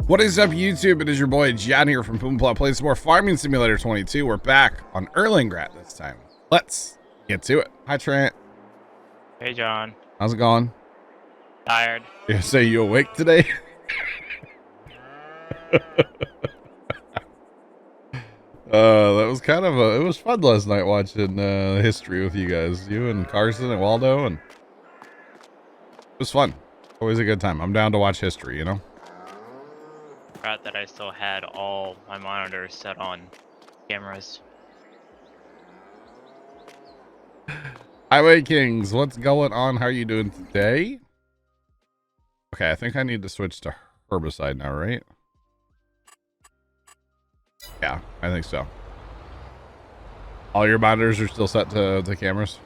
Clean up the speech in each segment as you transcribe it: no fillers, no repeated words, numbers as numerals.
What is up, YouTube? It is your boy John here from Puma, Plow, playing some more Farming Simulator 22. We're back on Erlengrat this time. Let's get to it. Hi, Trent. Hey, John. How's it going? Tired. You say you awake today? That was kind of it was fun last night watching history with you guys. You and Carson and Waldo, and it was fun. Always a good time. I'm down to watch history, you know? Forgot that I still had all my monitors set on cameras. Highway Kings, what's going on? How are you doing today? Okay, I think I need to switch to herbicide now, right? Yeah, I think so. All your monitors are still set to cameras?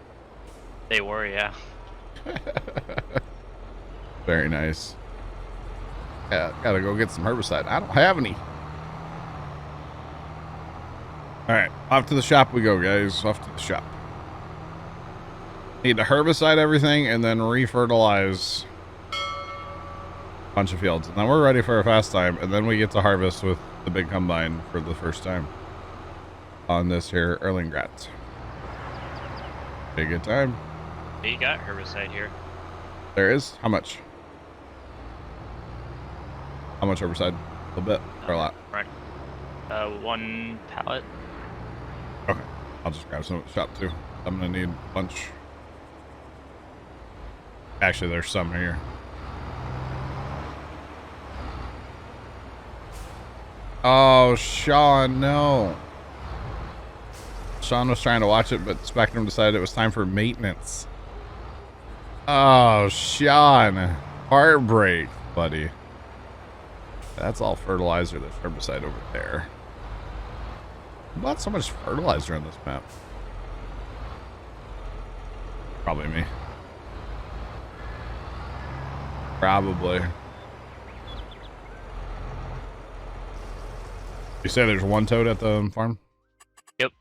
They were, yeah. Very nice. Yeah, gotta go get some herbicide. I don't have any. Alright, off to the shop we go, guys. Off to the shop. Need to herbicide everything and then refertilize a bunch of fields. And then we're ready for a fast time, and then we get to harvest with the big combine for the first time on this here Erlengrat. Be a good time. You got herbicide here. There is? How much? How much herbicide? A little bit or a lot? Right. 1 pallet. Okay. I'll just grab some at the shop too. I'm gonna need a bunch. Actually, there's some here. Oh, Sean, no. Sean was trying to watch it, but Spectrum decided it was time for maintenance. Oh, Sean. Heartbreak, buddy. That's all fertilizer. There's herbicide over there. Who bought so much fertilizer on this map? Probably me. Probably. You say there's one toad at the farm? Yep.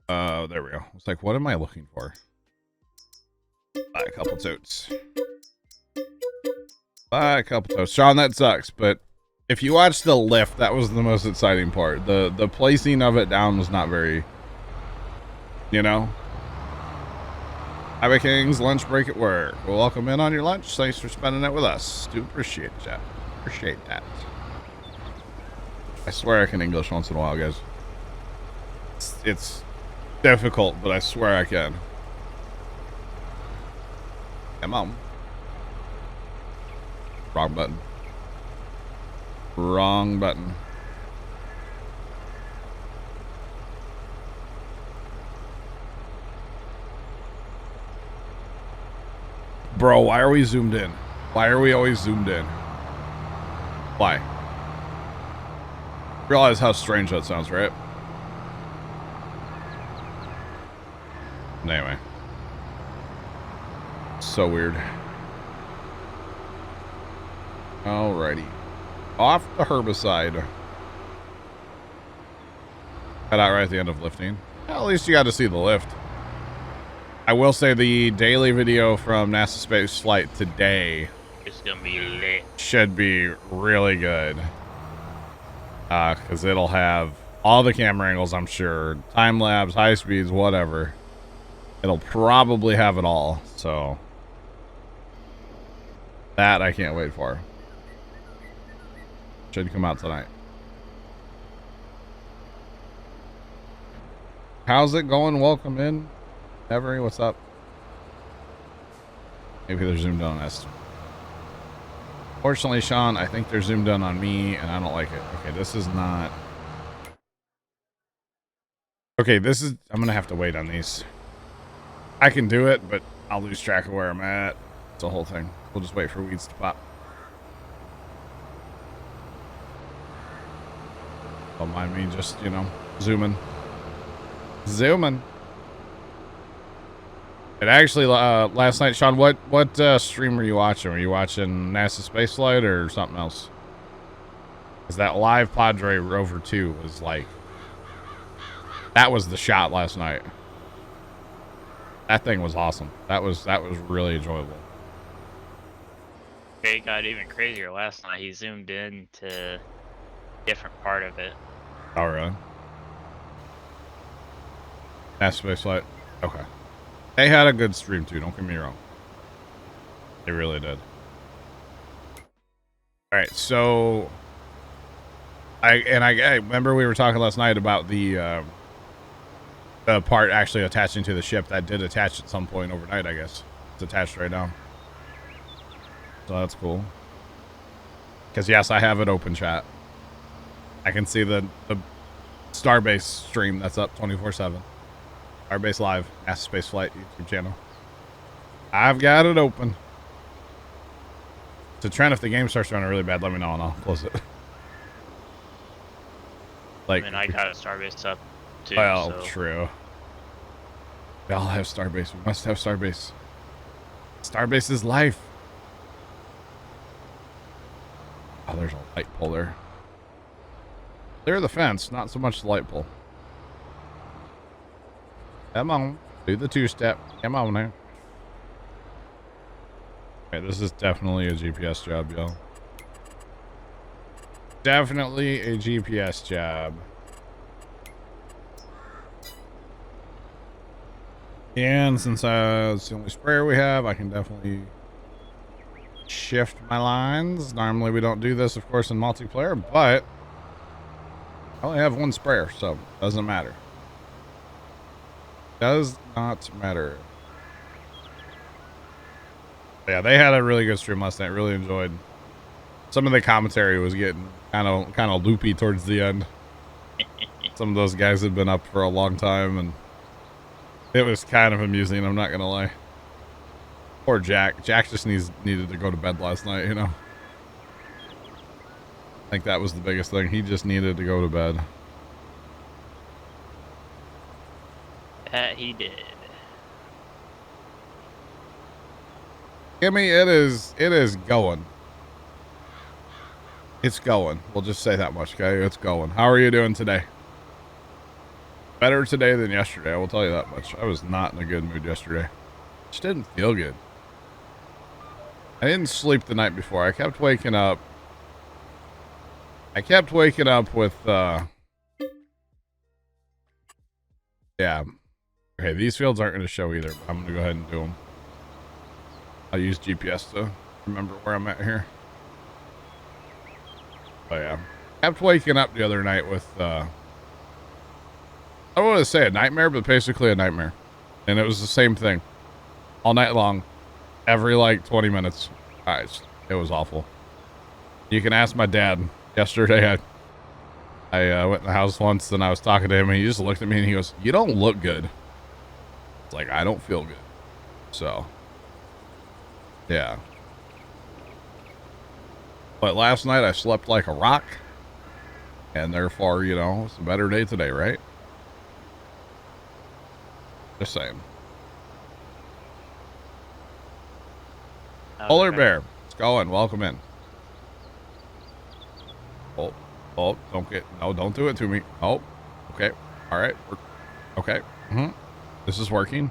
There we go. It's like, what am I looking for? Buy a couple toads. Buy a couple toads. Sean, that sucks, but if you watch the lift, that was the most exciting part. The placing of it down was not very, you know? Highway Kings, lunch break at work. We'll welcome in on your lunch. Thanks for spending it with us. Do appreciate that. Appreciate that. I swear I can English once in a while, guys. It's difficult, but I swear I can. Come on. Wrong button. Wrong button. Bro, why are we zoomed in? Why are we always zoomed in? Why? Realize how strange that sounds, right? Anyway. So weird. Alrighty. Off the herbicide. Head out right at the end of lifting. Well, at least you got to see the lift. I will say the daily video from NASA Space Flight today It's gonna be lit. should be really good. Because it'll have all the camera angles, I'm sure. Time lapse, high speeds, whatever. It'll probably have it all. So that I can't wait for. Should come out tonight. How's it going? Welcome in. Every, what's up? Maybe they're zoomed in on us. Fortunately, Sean, I think they're zoomed in on me, and I don't like it. Okay, this is not... Okay, this is... I'm going to have to wait on these. I can do it, but I'll lose track of where I'm at. It's a whole thing. We'll just wait for weeds to pop. Don't mind me just, you know, zooming. Zooming. It actually, last night, Sean, what stream were you watching? Were you watching NASA Spaceflight or something else? Because that live Padre Rover 2 was like, that was the shot last night. That thing was awesome. That was really enjoyable. It got even crazier last night. He zoomed in to a different part of it. Oh, really? That's space flight. Okay. They had a good stream too. Don't get me wrong. They really did. All right, so I remember we were talking last night about the part actually attaching to the ship. That did attach at some point overnight, I guess. It's attached right now. So that's cool. Because, yes, I have it open, chat. I can see the Starbase stream that's up 24/7. Starbase Live, NASA Space Flight YouTube channel. I've got it open. So, Trent, if the game starts running really bad, let me know and I'll close it. Like, I mean, I got a Starbase up too. Well, so. true. We all have Starbase. We must have Starbase. Starbase is life. Oh, there's a light pole there. Clear the fence, not so much the light pole. Come on. Do the two-step. Come on now. Okay, this is definitely a GPS job, y'all. Definitely a GPS job. And since it's the only sprayer we have, I can definitely shift my lines. Normally we don't do this, of course, in multiplayer, but I only have one sprayer, so it doesn't matter. Does not matter. Yeah, they had a really good stream last night. Really enjoyed. Some of the commentary was getting kind of loopy towards the end. Some of those guys had been up for a long time, and it was kind of amusing. I'm not gonna lie. Poor Jack. Jack just needed to go to bed last night. You know. I think that was the biggest thing. He just needed to go to bed. That he did. Gimme, it is going. It's going. We'll just say that much, okay? It's going. How are you doing today? Better today than yesterday, I will tell you that much. I was not in a good mood yesterday. Just didn't feel good. I didn't sleep the night before. I kept waking up. With, yeah. Okay, these fields aren't going to show either, but I'm going to go ahead and do them. I'll use GPS to remember where I'm at here. But yeah. Kept waking up the other night with, I don't want to say a nightmare, but basically a nightmare. And it was the same thing. All night long. Every, like, 20 minutes. It was awful. You can ask my dad. Yesterday, I went in the house once, and I was talking to him, and he just looked at me, and he goes, "You don't look good." It's like, I don't feel good. So, yeah. But last night, I slept like a rock. And therefore, you know, it's a better day today, right? Just saying. Polar Bear, it's going. Welcome in. Oh, don't do it to me. Oh, okay. All right. Okay. This is working.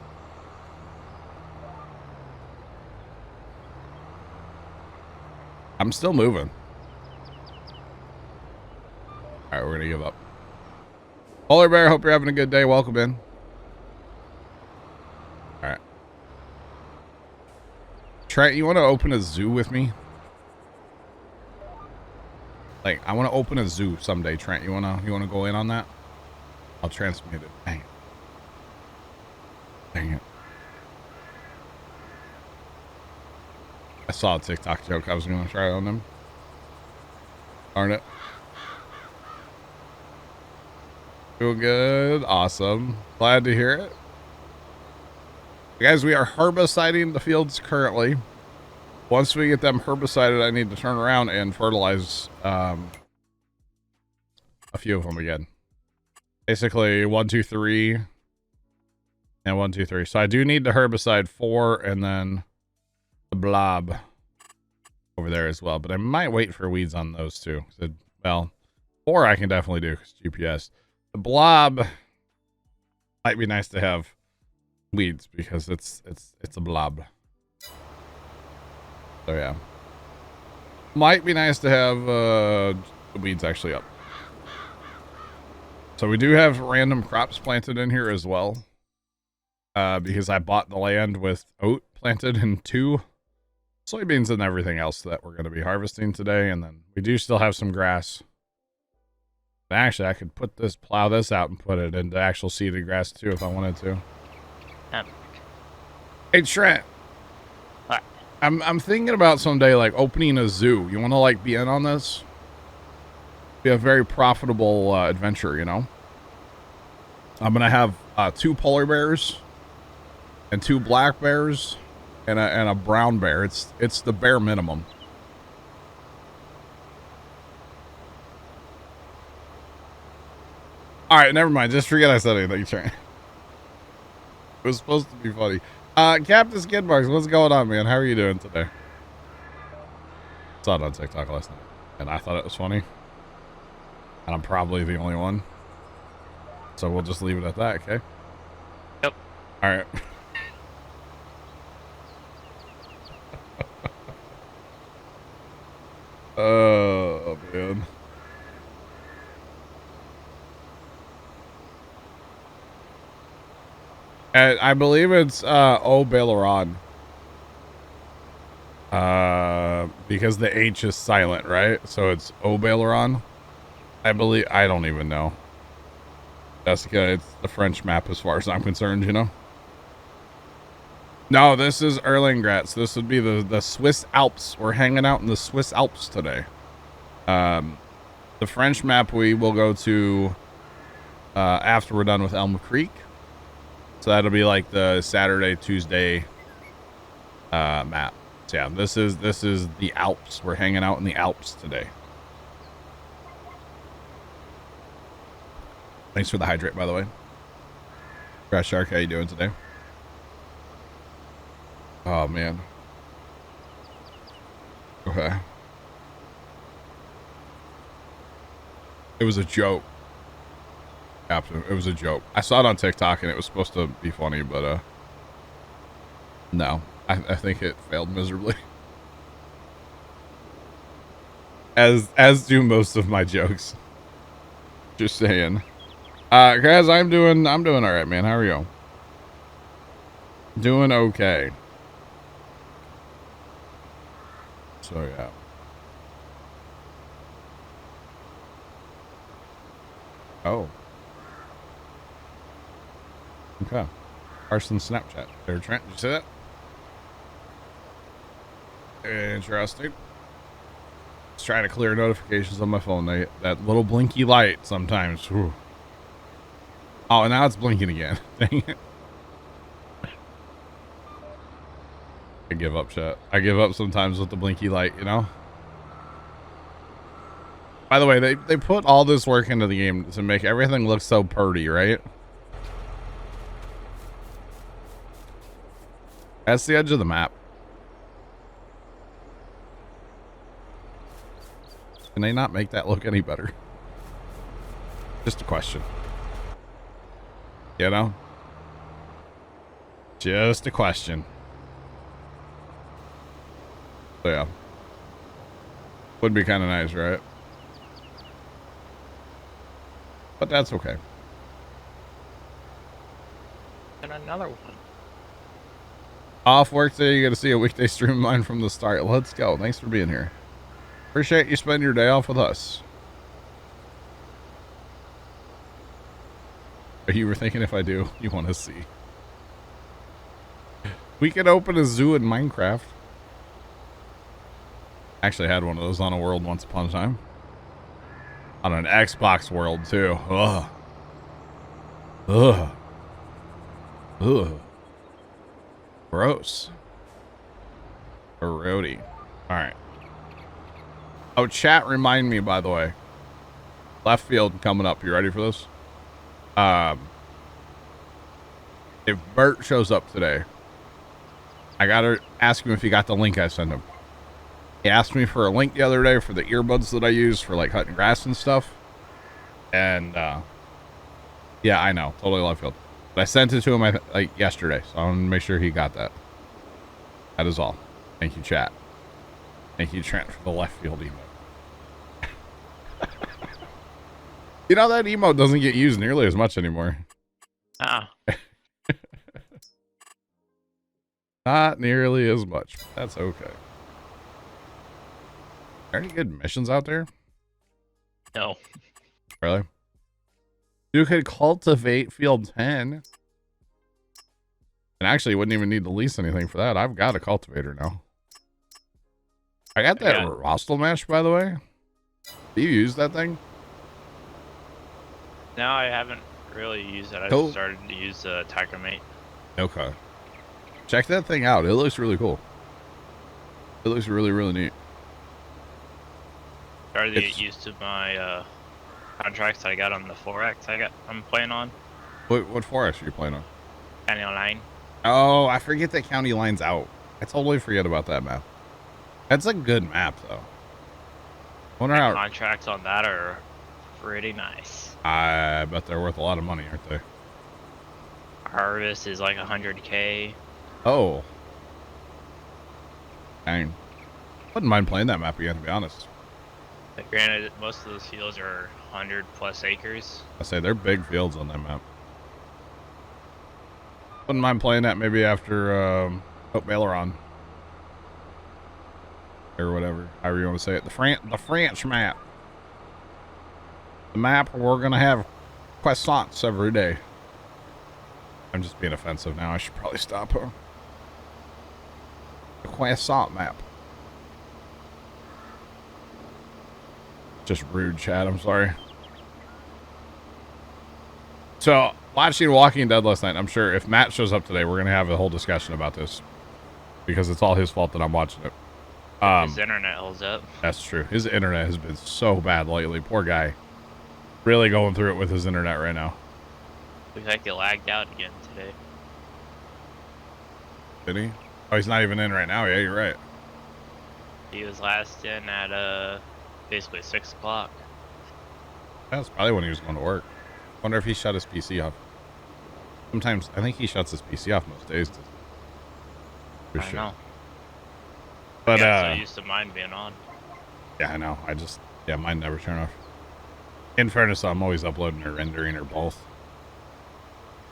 I'm still moving. All right, we're going to give up. Polar Bear, hope you're having a good day. Welcome in. All right. Trent, you want to open a zoo with me? Like, I want to open a zoo someday, Trent. You wanna go in on that? I'll transmute it. Dang it. Dang it. I saw a TikTok joke I was gonna try on them. Darn it. Doing good. Awesome. Glad to hear it. Guys, we are herbiciding the fields currently. Once we get them herbicided, I need to turn around and fertilize a few of them again. Basically 1, 2, 3 and 1, 2, 3. So I do need to herbicide 4 and then the blob over there as well. But I might wait for weeds on those two. So, well, 4 I can definitely do because GPS. The blob might be nice to have weeds because it's a blob. So yeah. Might be nice to have the weeds actually up. So we do have random crops planted in here as well. Because I bought the land with oat planted and 2 soybeans and everything else that we're going to be harvesting today. And then we do still have some grass. Actually, I could plow this out and put it into actual seeded grass too if I wanted to. Hey Trent. What? I'm thinking about someday like opening a zoo. You want to like be in on this? Be a very profitable adventure, you know. I'm gonna have 2 polar bears and 2 black bears and a brown bear. It's the bare minimum. All right, never mind. Just forget I said anything, Trent. It was supposed to be funny. Captain Skidmarks, what's going on, man? How are you doing today? Saw it on TikTok last night, and I thought it was funny. And I'm probably the only one. So we'll just leave it at that, okay? Yep. All right. Oh, man. And I believe it's O Baileron. Because the H is silent, right? So it's O Baileron. I believe, I don't even know. Jessica, it's the French map as far as I'm concerned, you know? No, this is Erlengrat. So this would be the Swiss Alps. We're hanging out in the Swiss Alps today. The French map we will go to after we're done with Elm Creek. So that'll be like the Saturday, Tuesday map. So yeah, this is the Alps. We're hanging out in the Alps today. Thanks for the hydrate, by the way. Grass Shark, how you doing today? Oh, man. Okay. It was a joke. Captain, it was a joke. I saw it on TikTok and it was supposed to be funny, but no. I think it failed miserably. As do most of my jokes. Just saying. Guys, I'm doing all right, man. How are you? Doing okay. So yeah. Oh. Okay. Carson Snapchat. There, Trent. Did you see that? Interesting. Just trying to clear notifications on my phone. That little blinky light sometimes. Whew. Oh, and now it's blinking again. Dang it. I give up, chat. I give up sometimes with the blinky light, you know? By the way, they put all this work into the game to make everything look so pretty, right? That's the edge of the map. Can they not make that look any better? Just a question. You know? Just a question. So yeah. Would be kind of nice, right? But that's okay. And another one. Off work day, you got to see a weekday stream of mine from the start. Let's go. Thanks for being here. Appreciate you spending your day off with us. You were thinking if I do, you want to see. We could open a zoo in Minecraft. Actually had one of those on a world once upon a time. On an Xbox world too. Ugh. Ugh. Ugh. Gross. Grody. Alright. Oh, chat, remind me, by the way. Left field coming up. You ready for this? If Bert shows up today, I gotta ask him if he got the link I sent him. He asked me for a link the other day for the earbuds that I use for like cutting grass and stuff. And yeah, I know, totally left field. But I sent it to him like yesterday, so I want to make sure he got that. That is all. Thank you, chat. Thank you, Trent, for the left field emote. You know, that emote doesn't get used nearly as much anymore. Not nearly as much. That's okay. Are there any good missions out there? No. Really? You could cultivate field 10. And actually, you wouldn't even need to lease anything for that. I've got a cultivator now. I got that Rostel mesh, by the way. Do you use that thing? No, I haven't really used it. I Cool. started to use the Tiger Mate. Okay. Check that thing out. It looks really cool. It looks really, really neat. Started to get used to my contracts I got on the 4X I'm playing on. What forest are you playing on? County Line. Oh, I forget that County Line's out. I totally forget about that map. That's a good map, though. Wonder how Contracts on that are pretty nice. I bet they're worth a lot of money, aren't they? Harvest is like 100K. Oh. Dang. Wouldn't mind playing that map again, to be honest. But granted, most of those fields are 100 plus acres. I say they're big fields on that map. Wouldn't mind playing that maybe after Hope Baileron. Or whatever, however you want to say it. The French map. The map where we're gonna have croissants every day. I'm just being offensive now. I should probably stop. The croissant map. Just rude, Chad. I'm sorry. So, watching Walking Dead last night, I'm sure if Matt shows up today, we're going to have a whole discussion about this. Because it's all his fault that I'm watching it. His internet holds up. That's true. His internet has been so bad lately. Poor guy. Really going through it with his internet right now. Looks like it lagged out again today. Did he? Oh, he's not even in right now. Yeah, you're right. He was last in at basically 6 o'clock. That's probably when he was going to work. Wonder if he shut his PC off. Sometimes, I think he shuts his PC off most days. For I sure. know. But, I used to mine being on. Yeah, I know. Yeah, mine never turn off. In fairness, I'm always uploading or rendering or both.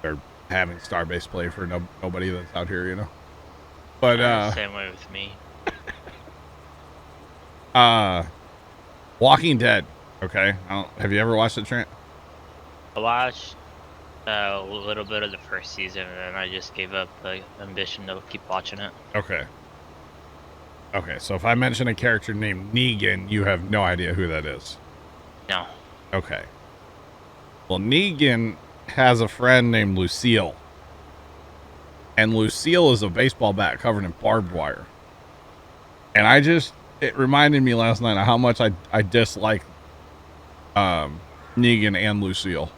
Or having Starbase play for nobody that's out here, you know. But, same way with me. Walking Dead. Okay. Have you ever watched it, Trent? I watched a little bit of the first season, and then I just gave up the ambition to keep watching it. Okay. Okay, so if I mention a character named Negan, you have no idea who that is. No. Okay. Well, Negan has a friend named Lucille. And Lucille is a baseball bat covered in barbed wire. And it reminded me last night of how much I dislike Negan and Lucille.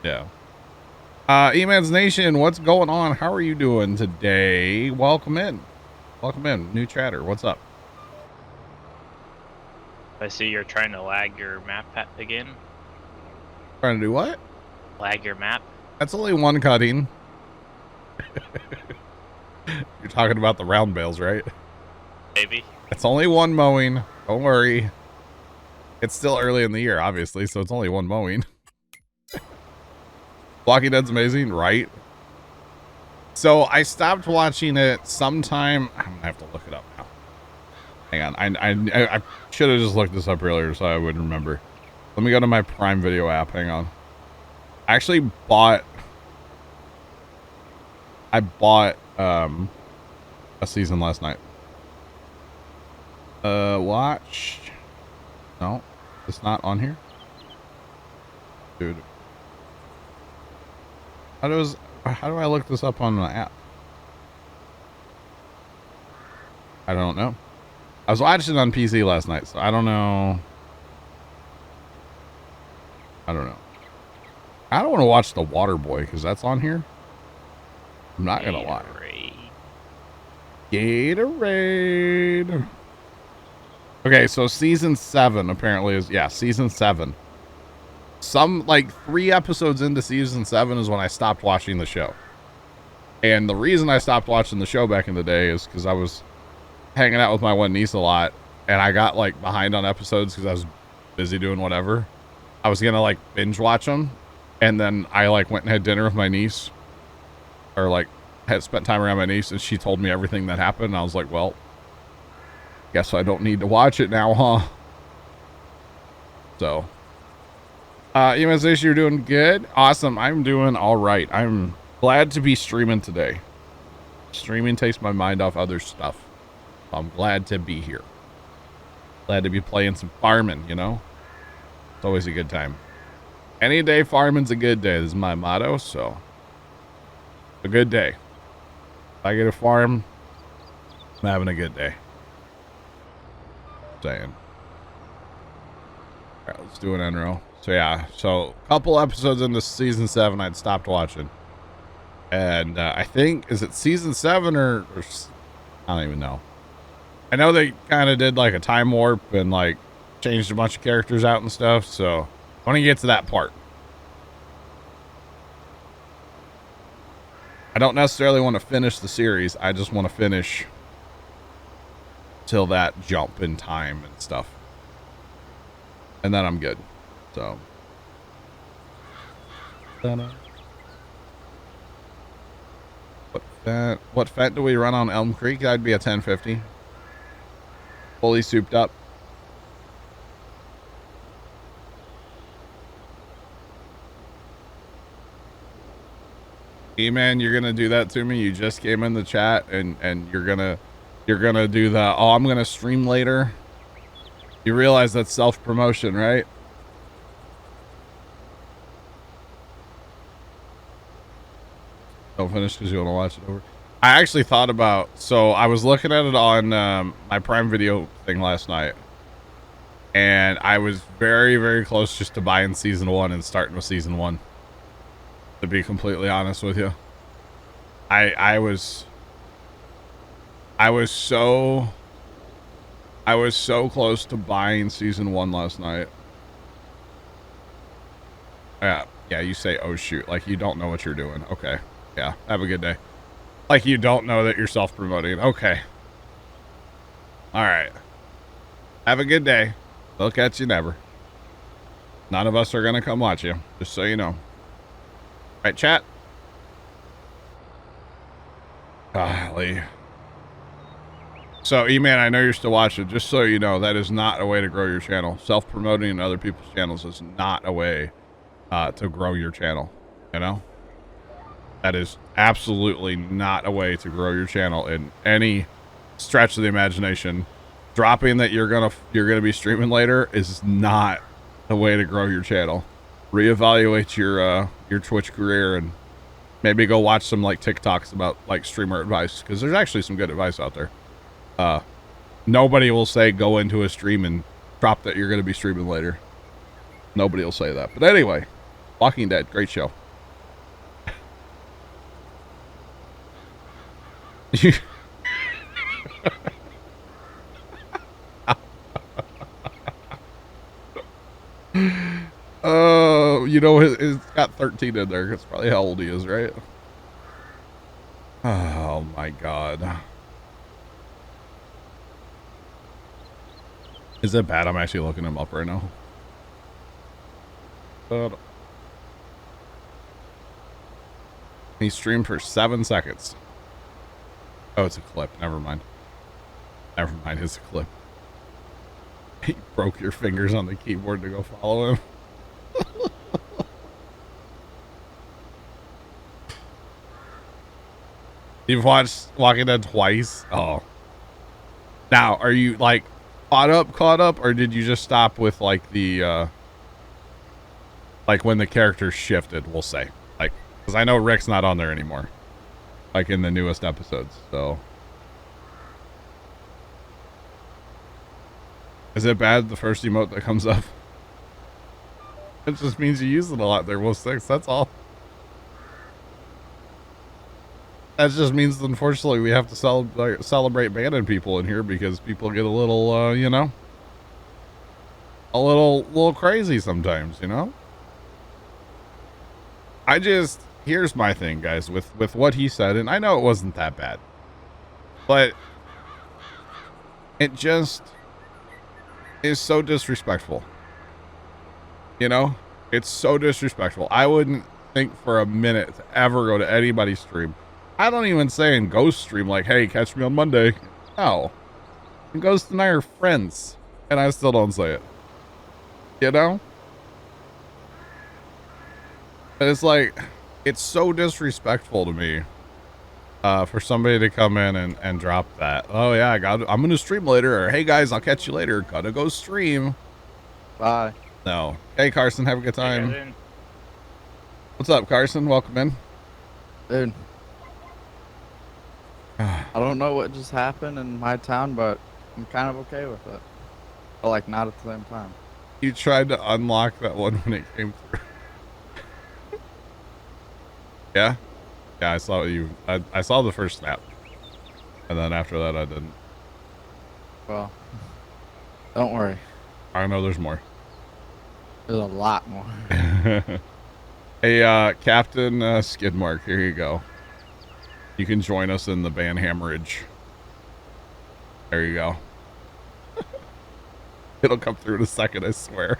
Yeah. E-Man's Nation, what's going on? How are you doing today? Welcome in. Welcome in. New chatter. What's up? I see you're trying to lag your map again. Trying to do what? Lag your map. That's only one cutting. You're talking about the round bales, right? Maybe. It's only one mowing. Don't worry. It's still early in the year, obviously, so it's only one mowing. Walking Dead's amazing, right? So I stopped watching it sometime. I'm gonna have to look it up now. Hang on. I should have just looked this up earlier so I would remember. Let me go to my Prime Video app. Hang on. I actually bought a season last night. Watch. No, it's not on here. Dude. How do I look this up on the app? I don't know. I was watching it on PC last night, so I don't know. I don't want to watch The Water Boy because that's on here. I'm not gonna lie. Gatorade. Okay, so season 7 apparently is season 7. Some like 3 episodes into season 7 is when I stopped watching the show. And the reason I stopped watching the show back in the day is because I was hanging out with my one niece a lot, and I got like behind on episodes because I was busy doing whatever. I was gonna like binge watch them, and then I like went and had dinner with my niece, or like had spent time around my niece, and she told me everything that happened, and I was like, well, guess I don't need to watch it now, huh? So EMS, you're doing good. Awesome. I'm doing all right. I'm glad to be streaming today. Streaming takes my mind off other stuff. I'm glad to be here. Glad to be playing some farming, you know? It's always a good time. Any day farming's a good day. This is my motto, so a good day. If I get a farm, I'm having a good day. Saying. All right, let's do an enroll. So yeah, so a couple episodes into season 7, I'd stopped watching, and I think, is it season 7 or I don't even know. I know they kind of did like a time warp and like changed a bunch of characters out and stuff. So I want to get to that part. I don't necessarily want to finish the series. I just want to finish till that jump in time and stuff, and then I'm good. So what fat do we run on Elm Creek? That'd be a 1050, fully souped up. E-man, you're gonna do that to me? You just came in the chat and you're gonna do the, oh, I'm gonna stream later. You realize that's self-promotion, right? Don't finish because you want to watch it over. I actually thought about, so I was looking at it on my Prime Video thing last night, and I was very, very close just to buying season 1 and starting with season 1. To be completely honest with you, I was so close to buying season 1 last night. Yeah, you say, oh shoot, like you don't know what you're doing. Okay, yeah, have a good day. Like you don't know that you're self-promoting. Okay, all right, have a good day. They'll catch you never. None of us are gonna come watch you, just so you know. Right, chat? Golly. So, E-Man, I know you're still watching. Just so you know, that is not a way to grow your channel. Self-promoting in other people's channels is not a way to grow your channel. You know? That is absolutely not a way to grow your channel in any stretch of the imagination. Dropping that you're gonna be streaming later is not the way to grow your channel. Reevaluate your Twitch career and maybe go watch some like TikToks about like streamer advice, because there's actually some good advice out there. Nobody will say go into a stream and drop that you're going to be streaming later. Nobody will say that. But anyway, Walking Dead, great show. Oh, you know, it's got 13 in there. That's probably how old he is, right? Oh my god. Is it bad? I'm actually looking him up right now. But he streamed for 7 seconds. Oh, it's a clip. Never mind. Never mind, it's a clip. He broke your fingers on the keyboard to go follow him. You've watched Walking Dead twice? Oh. Now, are you like caught up, or did you just stop with like the like when the characters shifted, we'll say? Like, because I know Rick's not on there anymore. Like in the newest episodes, so. Is it bad, the first emote that comes up? It just means you use it a lot there, Will 6, that's all. That just means, unfortunately, we have to celebrate banning people in here because people get a little, you know, a little crazy sometimes, you know? Here's my thing, guys, with what he said, and I know it wasn't that bad, but It just is so disrespectful. You know, it's so disrespectful. I wouldn't think for a minute to ever go to anybody's stream. I don't even say in Ghost stream like, hey, catch me on Monday. No. And Ghost and I are friends. And I still don't say it. You know? But it's like, it's so disrespectful to me for somebody to come in and drop that. Oh yeah, I'm gonna stream later, or hey guys, I'll catch you later. Gotta go stream. Bye. No. Hey Carson, have a good time. What's up, Carson? Welcome in. Dude. I don't know what just happened in my town, but I'm kind of okay with it. But like not at the same time. You tried to unlock that one when it came through. Yeah? Yeah, I saw you. I saw the first snap. And then after that, I didn't. Well, don't worry. I know there's more. There's a lot more. Hey, Captain Skidmark, here you go. You can join us in the ban hammerage. There you go. It'll come through in a second, I swear.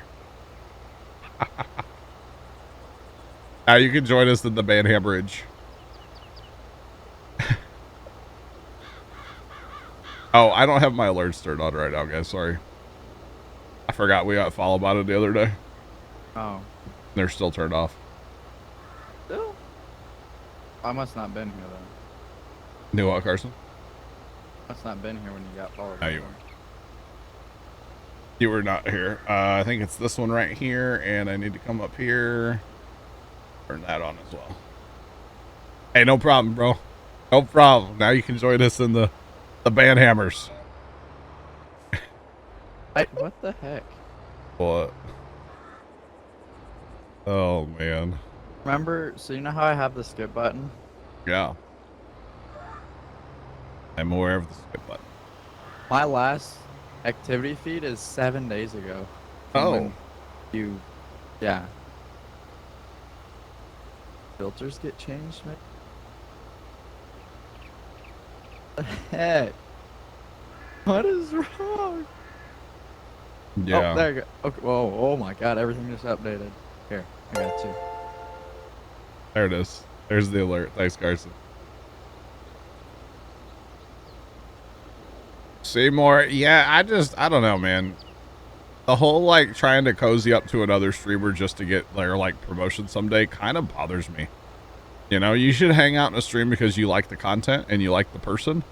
Now you can join us in the ban hammerage. Oh, I don't have my alerts turned on right now, guys. Sorry. I forgot we got follow botted the other day. Oh. They're still turned off. Still? I must not been here then. Knew what, Carson? Must not been here when you got followed. No, you weren't. You were not here. I think it's this one right here, and I need to come up here. Turn that on as well. Hey, no problem, bro. No problem. Now you can join us in the band hammers. What the heck? What? Oh, man. Remember, so you know how I have the skip button? Yeah. I'm aware of the skip button. My last activity feed is 7 days ago. Oh. Yeah. Filters get changed, maybe? What the heck? What is wrong? Yeah. Oh, there you go. Okay. Whoa, oh my god, everything just updated. Here, I got you. There it is. There's the alert. Thanks, Carson. Seymour, yeah, I don't know, man. The whole, like, trying to cozy up to another streamer just to get their, like, promotion someday kind of bothers me. You know, you should hang out in a stream because you like the content and you like the person.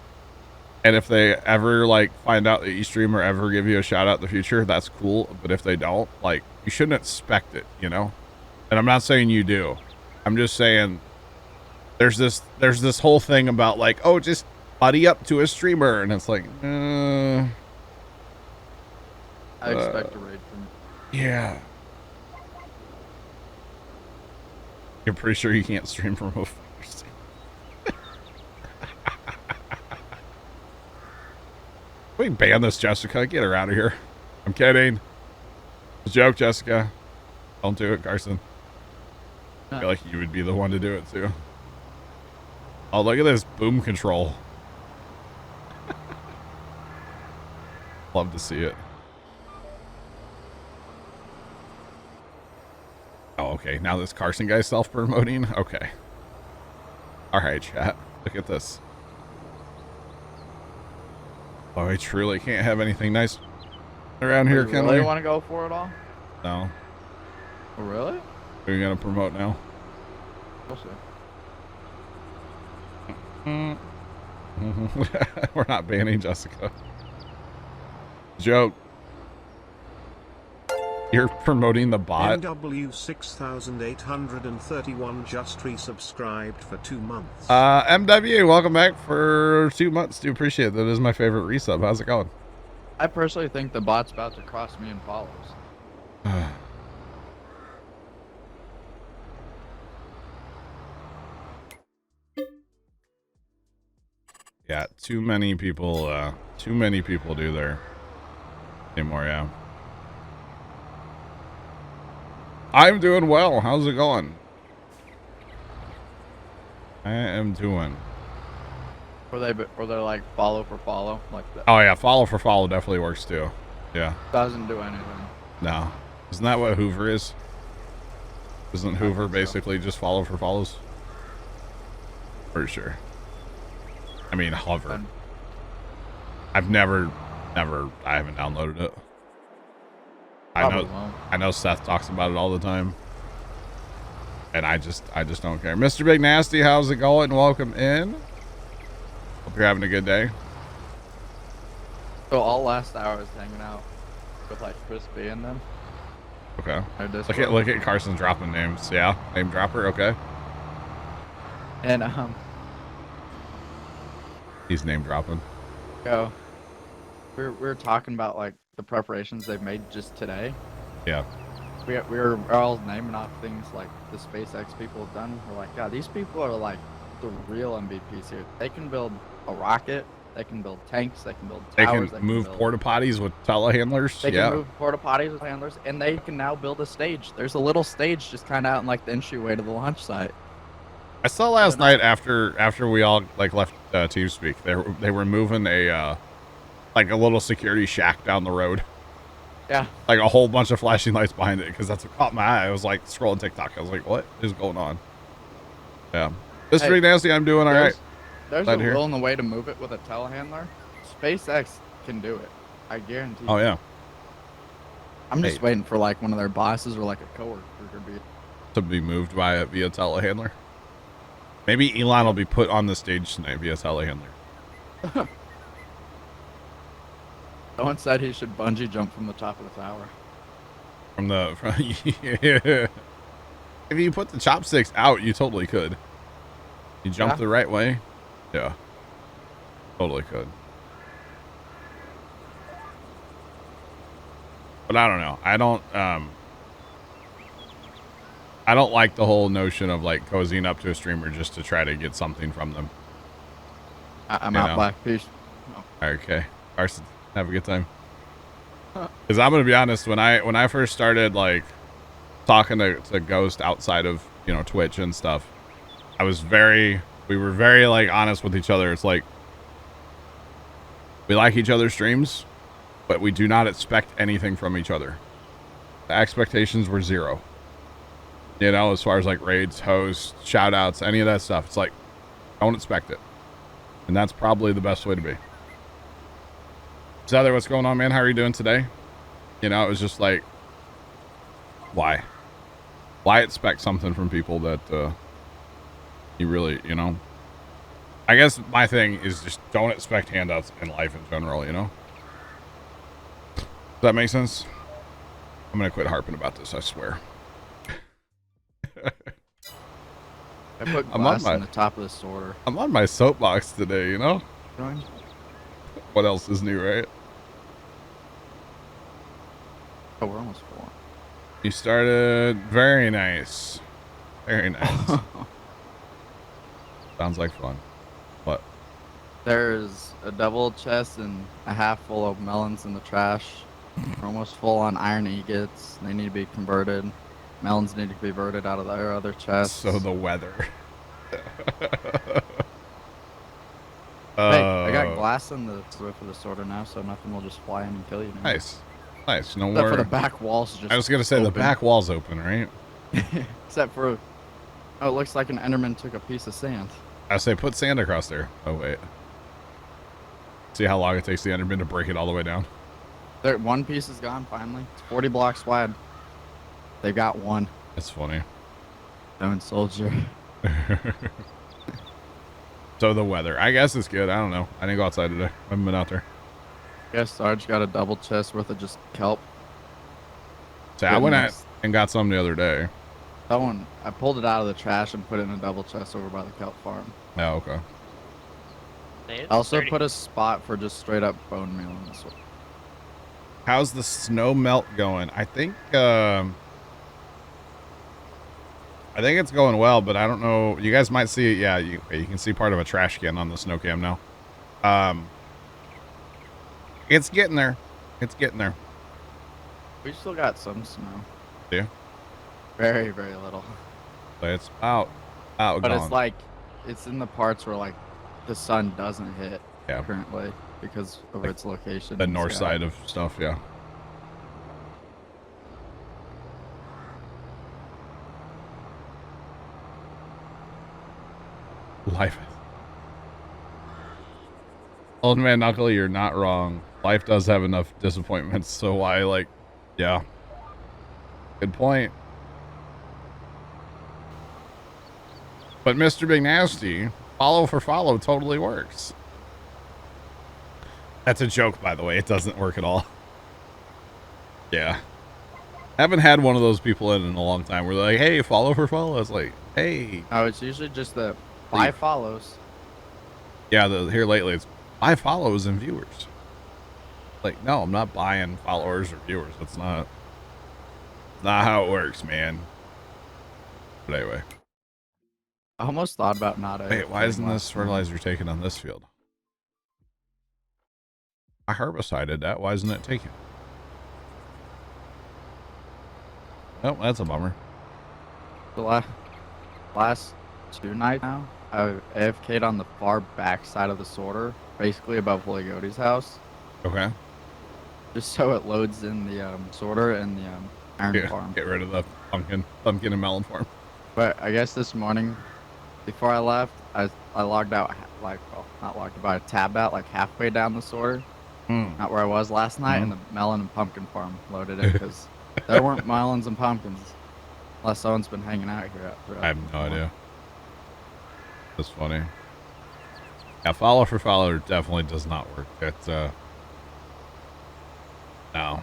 And if they ever, like, find out that you stream or ever give you a shout out in the future, that's cool. But if they don't, like, you shouldn't expect it, you know? And I'm not saying you do. I'm just saying there's this whole thing about, like, oh, just buddy up to a streamer. And it's like, I expect a raid from you. Yeah. You're pretty sure you can't stream from a first. We ban this, Jessica. Get her out of here. I'm kidding. It's a joke, Jessica. Don't do it, Carson. I feel like you would be the one to do it, too. Oh, look at this boom control. Love to see it. Oh, okay. Now this Carson guy's self-promoting? Okay. All right, chat. Look at this. Oh, I truly can't have anything nice around here, can we? Really want to go for it all? No. Oh, really? Are you going to promote now? We'll see. We're not banning Jessica. Joke. You're promoting the bot? MW 6831 just resubscribed for 2 months. MW, welcome back for 2 months. Do appreciate it. That is my favorite resub. How's it going? I personally think the bot's about to cross me in follows. Yeah, too many people do there anymore, yeah. I'm doing well. How's it going? I am doing Or they're like follow for follow, like that Oh yeah, follow for follow definitely works too. Yeah. doesn't do anything. No. Isn't that what Hoover is? Isn't Hoover think so. basically just follow for follows? For sure. I mean, hover. And I've never, I haven't downloaded it. probably won't. I know Seth talks about it all the time. And I just don't care. Mr. Big Nasty, how's it going? Welcome in. Hope you're having a good day. So all last hour I was hanging out with like Crispy and them. Okay. Or Look at Carson dropping names. Yeah, name dropper. Okay. And He's name dropping. go. We were talking about like the preparations they've made just today. Yeah. We were all naming off things like the SpaceX people have done. We're like, God, these people are like the real MVPs here. They can build a rocket. They can build tanks. They can build towers. They can move porta potties with telehandlers. They can move porta potties with handlers, and they can now build a stage. There's a little stage just kind of out in like the entryway to the launch site. I saw last night after we all like left TeamSpeak, they were moving a like a little security shack down the road. Yeah. Like a whole bunch of flashing lights behind it, because that's what caught my eye. I was like scrolling TikTok. I was like, what is going on? Yeah. Mr. Big Nasty, I'm doing all right. There's a will and a way to move it with a telehandler. SpaceX can do it. I guarantee. Oh yeah. I'm just waiting for like one of their bosses or like a coworker to be moved via telehandler. Maybe Elon will be put on the stage tonight via telehandler. Someone said he should bungee jump from the top of the tower. Yeah. If you put the chopsticks out, you totally could. You jump the right way. Yeah. Totally could. But I don't know. I don't like the whole notion of like cozying up to a streamer just to try to get something from them. I'm out, Black Peace. Oh. Okay. Carson, have a good time. Because I'm gonna be honest, when I first started like talking to Ghost outside of, you know, Twitch and stuff, we were very like honest with each other. It's like we like each other's streams, but we do not expect anything from each other. The expectations were zero. You know, as far as like raids, hosts, shout outs, any of that stuff. It's like, don't expect it. And that's probably the best way to be. Zeather, what's going on, man? How are you doing today? You know, it was just like, why? Why expect something from people that you really, you know? I guess my thing is just don't expect handouts in life in general, you know? Does that make sense? I'm going to quit harping about this, I swear. I put glass on the top of the sorter. I'm on my soapbox today, you know? Join. What else is new, right? Oh, we're almost full. You started. Very nice. Very nice. Sounds like fun. What? There's a double chest and a half full of melons in the trash. We're almost full on iron ingots. They need to be converted. Melons need to be converted out of their other chests. So the weather. Hey, I got glass in the roof of the sorter now, so nothing will just fly in and kill you now. Nice. Nice. No Except more. for the back walls just I was going to say open. the back wall's open, right? Except for... Oh, it looks like an Enderman took a piece of sand. I say put sand across there. Oh, wait. See how long it takes the Enderman to break it all the way down? There, one piece is gone, finally. It's 40 blocks wide. They got one. That's funny. Stone soldier. So the weather. I guess it's good. I don't know. I didn't go outside today. I haven't been out there. Guess Sarge got a double chest worth of just kelp. So I went out and got some the other day. That one, I pulled it out of the trash and put it in a double chest over by the kelp farm. Oh, okay. I also put a spot for just straight up bone meal in this one. How's the snow melt going? I think it's going well, but I don't know. You guys might see it. Yeah, you can see part of a trash can on the snow cam now. It's getting there. It's getting there. We still got some snow. Yeah. Very, very little. But it's out But gone. it's like, it's in the parts where like the sun doesn't hit Yeah. currently because of its location. The in north sky. side of stuff, yeah. Life. Old man Knuckle, you're not wrong. Life does have enough disappointments, so why, like, yeah. Good point. But Mr. Big Nasty, follow for follow totally works. That's a joke, by the way. It doesn't work at all. Yeah. Haven't had one of those people in a long time where they're like, hey, follow for follow. It's like, hey. No, it's usually just the buy follows. Yeah, here lately it's buy follows and viewers. Like, no, I'm not buying followers or viewers. That's not how it works, man. But anyway. I almost thought about not. Wait, why isn't this fertilizer taken on this field? I herbicided that. Why isn't it taken? Oh, that's a bummer. The last 2 nights now, I AFK'd on the far back side of the sorter, basically above Willie Goaty's house. Okay. Just so it loads in the sorter and the iron farm. Get rid of the pumpkin and melon farm. But I guess this morning, before I left, I logged out, like, well, not logged, but I tabbed out like halfway down the sorter. Not where I was last night, and the melon and pumpkin farm loaded it because there weren't melons and pumpkins. Unless someone's been hanging out here. I have no idea. That's funny. Yeah, follow for follow definitely does not work. No.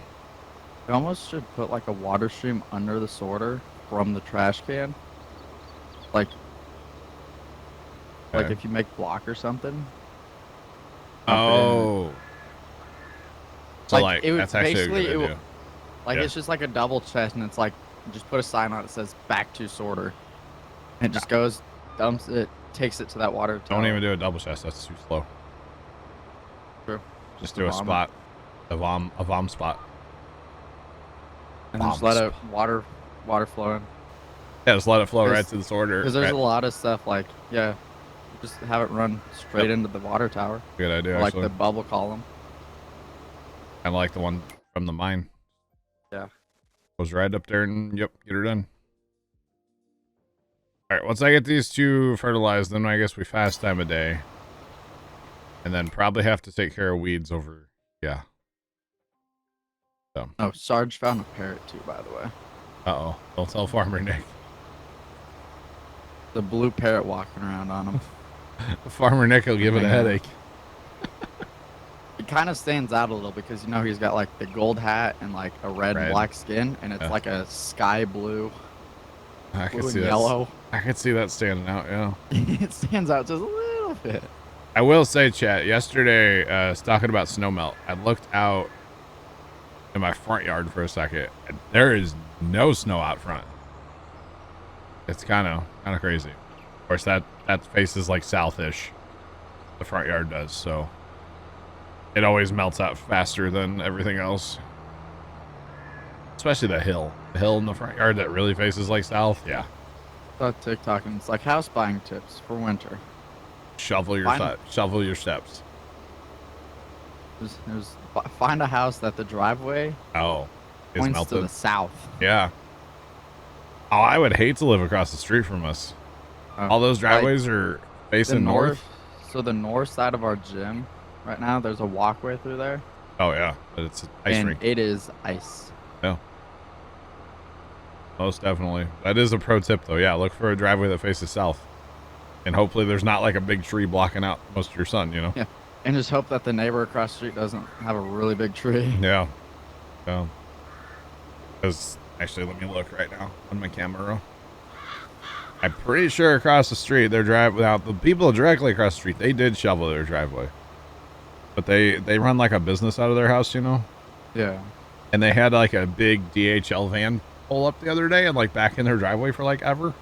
You almost should put like a water stream under the sorter from the trash can. Like if you make block or something. Oh. So like it would, that's actually a basically good idea. It's just like a double chest, and it's like just put a sign on it that says back to sorter. And it just goes, dumps it, takes it to that water tower. Don't even do a double chest. That's too slow. True. Just do a spot, a vom spot, and just let it water flow in. Yeah, just let it flow right to the sorter. Because there's a lot of stuff like just have it run straight into the water tower. Good idea. Like actually. the bubble column. Kind of like the one from the mine. Yeah. Goes right up there and get her done. All right, once I get these 2 fertilized, then I guess we fast time a day. And then probably have to take care of weeds over. Yeah. So. Oh, Sarge found a parrot too, by the way. Uh-oh. Don't tell Farmer Nick. The blue parrot walking around on him. Farmer Nick will give it a headache. It kind of stands out a little because, you know, he's got like the gold hat and like a red and black skin, and it's like a sky blue. I can blue see and that. yellow. I can see that standing out, yeah. It stands out just a little bit. I will say, chat, yesterday, I was talking about snow melt. I looked out in my front yard for a second, and there is no snow out front. It's kind of crazy. Of course, that faces like southish. The front yard does, so it always melts out faster than everything else. Especially the hill in the front yard that really faces like south. Yeah. I saw TikTok, and it's like house buying tips for winter. Shovel your steps. Find a house that the driveway is points melted to the south. Yeah. Oh, I would hate to live across the street from us. All those driveways are facing north. So the north side of our gym right now, there's a walkway through there. Oh yeah, but it's an ice rink. It is ice. Yeah. Most definitely. That is a pro tip though. Yeah, look for a driveway that faces south. And hopefully there's not like a big tree blocking out most of your sun, you know? Yeah. And just hope that the neighbor across the street doesn't have a really big tree. Yeah. Yeah. Because actually, let me look right now on my camera. I'm pretty sure across the street, their the people directly across the street, they did shovel their driveway. But they run like a business out of their house, you know? Yeah. And they had like a big DHL van pull up the other day and like back in their driveway for like ever.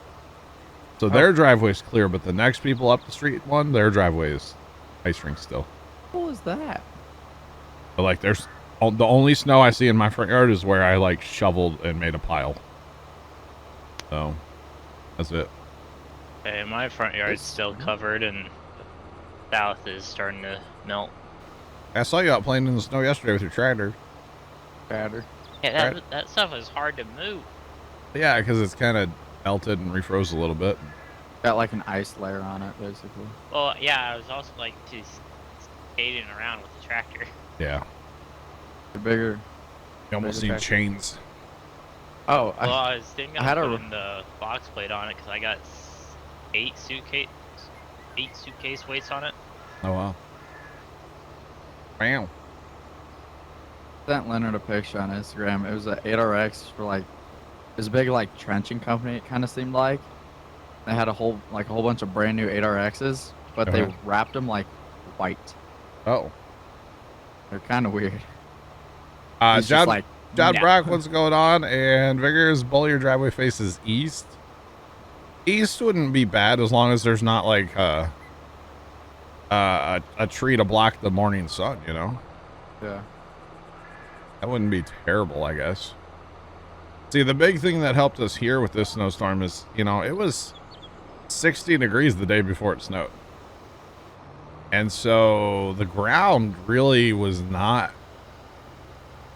So their driveway's clear, but the next people up the street their driveway is ice rink still. What was that? But like the only snow I see in my front yard is where I like shoveled and made a pile. So that's it. Hey, my front yard's still covered in south is starting to melt. I saw you out playing in the snow yesterday with your tractor. Batter. Yeah, Right. that stuff is hard to move. Yeah, because it's kind of melted and refroze a little bit. Got like an ice layer on it, basically. Well, yeah, I was also like skating around with the tractor. Yeah, The bigger. you almost Bigger need tractor. chains. Oh, Well, I was thinking I had of a- putting the box plate on it because I got 8 suitcase weights on it. Oh wow. Wow. sent Leonard a picture on Instagram. It was an 8RX for like this big like trenching company. It kind of seemed like they had a whole bunch of brand new 8RXs, but they Okay. wrapped them like white. Oh. They're kind of weird. John He's just like John nah. Brock, what's going on? And Vigor's Bully Your Driveway faces east. East wouldn't be bad as long as there's not like a tree to block the morning sun, you know? Yeah. That wouldn't be terrible, I guess. See, the big thing that helped us here with this snowstorm is, you know, it was 60 degrees the day before it snowed. And so the ground really was not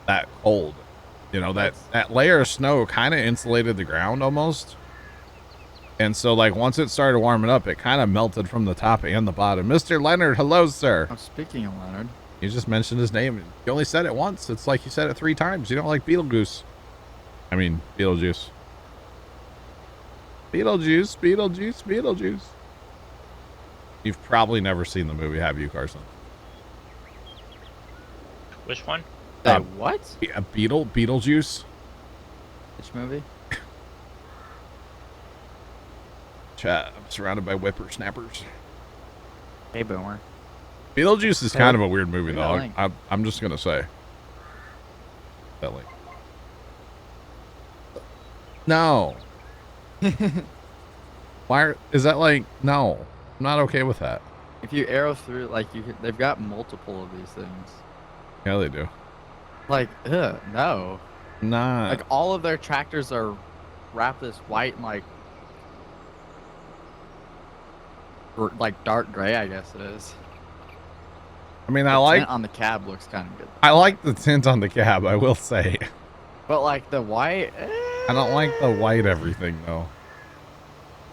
that cold. You know, that layer of snow kind of insulated the ground almost. And so, like, once it started warming up, it kind of melted from the top and the bottom. Mr. Leonard, hello, sir. Oh, speaking of Leonard, You just mentioned his name. You only said it once. It's like you said it 3 times. You don't like Beetlejuice. I mean, Beetlejuice. Beetlejuice, Beetlejuice, Beetlejuice. You've probably never seen the movie, have you, Carson? Which one? say Um, what? Beetlejuice? Which movie? Chat. I'm surrounded by whippersnappers. Hey, Boomer. Beetlejuice is kind of a weird movie, Yeah, though. like- I'm just gonna say. That link. No. Is that like no? I'm not okay with that. If you arrow through, like they've got multiple of these things. Yeah, they do. Like, no. Nah. Like all of their tractors are wrapped this white and like dark gray, I guess it is. I mean, The I like tint on the cab looks kind of good, the tint on the cab. I will say. but like the white, I don't like the white everything though.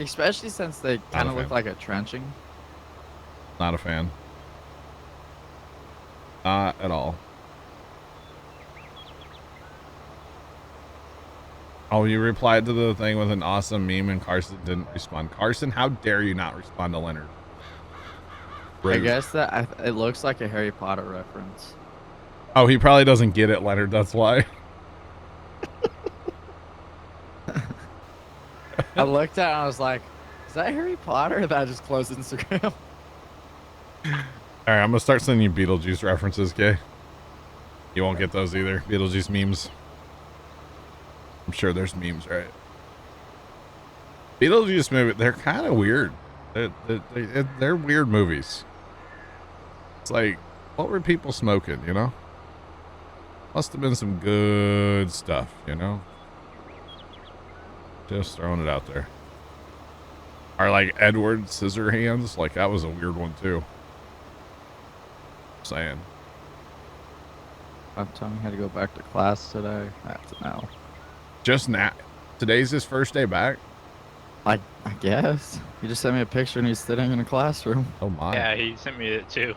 especially since they Not kind a of look fan. like a trenching. Not a fan. Not at all. Oh, you replied to the thing with an awesome meme and Carson didn't respond. Carson, how dare you not respond to Leonard? I Rude. guess that it looks like a Harry Potter reference. Oh, he probably doesn't get it, Leonard. That's why. I looked at it and I was like, is that Harry Potter? That I just closed Instagram. All right, I'm gonna start sending you Beetlejuice references, okay? You won't get those either. Beetlejuice memes. I'm sure there's memes, right? Beetlejuice movie, they're kind of weird. They're weird movies. It's like, what were people smoking, you know? Must have been some good stuff, you know? Just throwing it out there. Or like Edward Scissorhands, like that was a weird one too. Saying. I'm telling you, I had to go back to class today. I have to know. Just now. Today's his first day back. I guess. He just sent me a picture and he's sitting in a classroom. Oh my. Yeah, he sent me it too.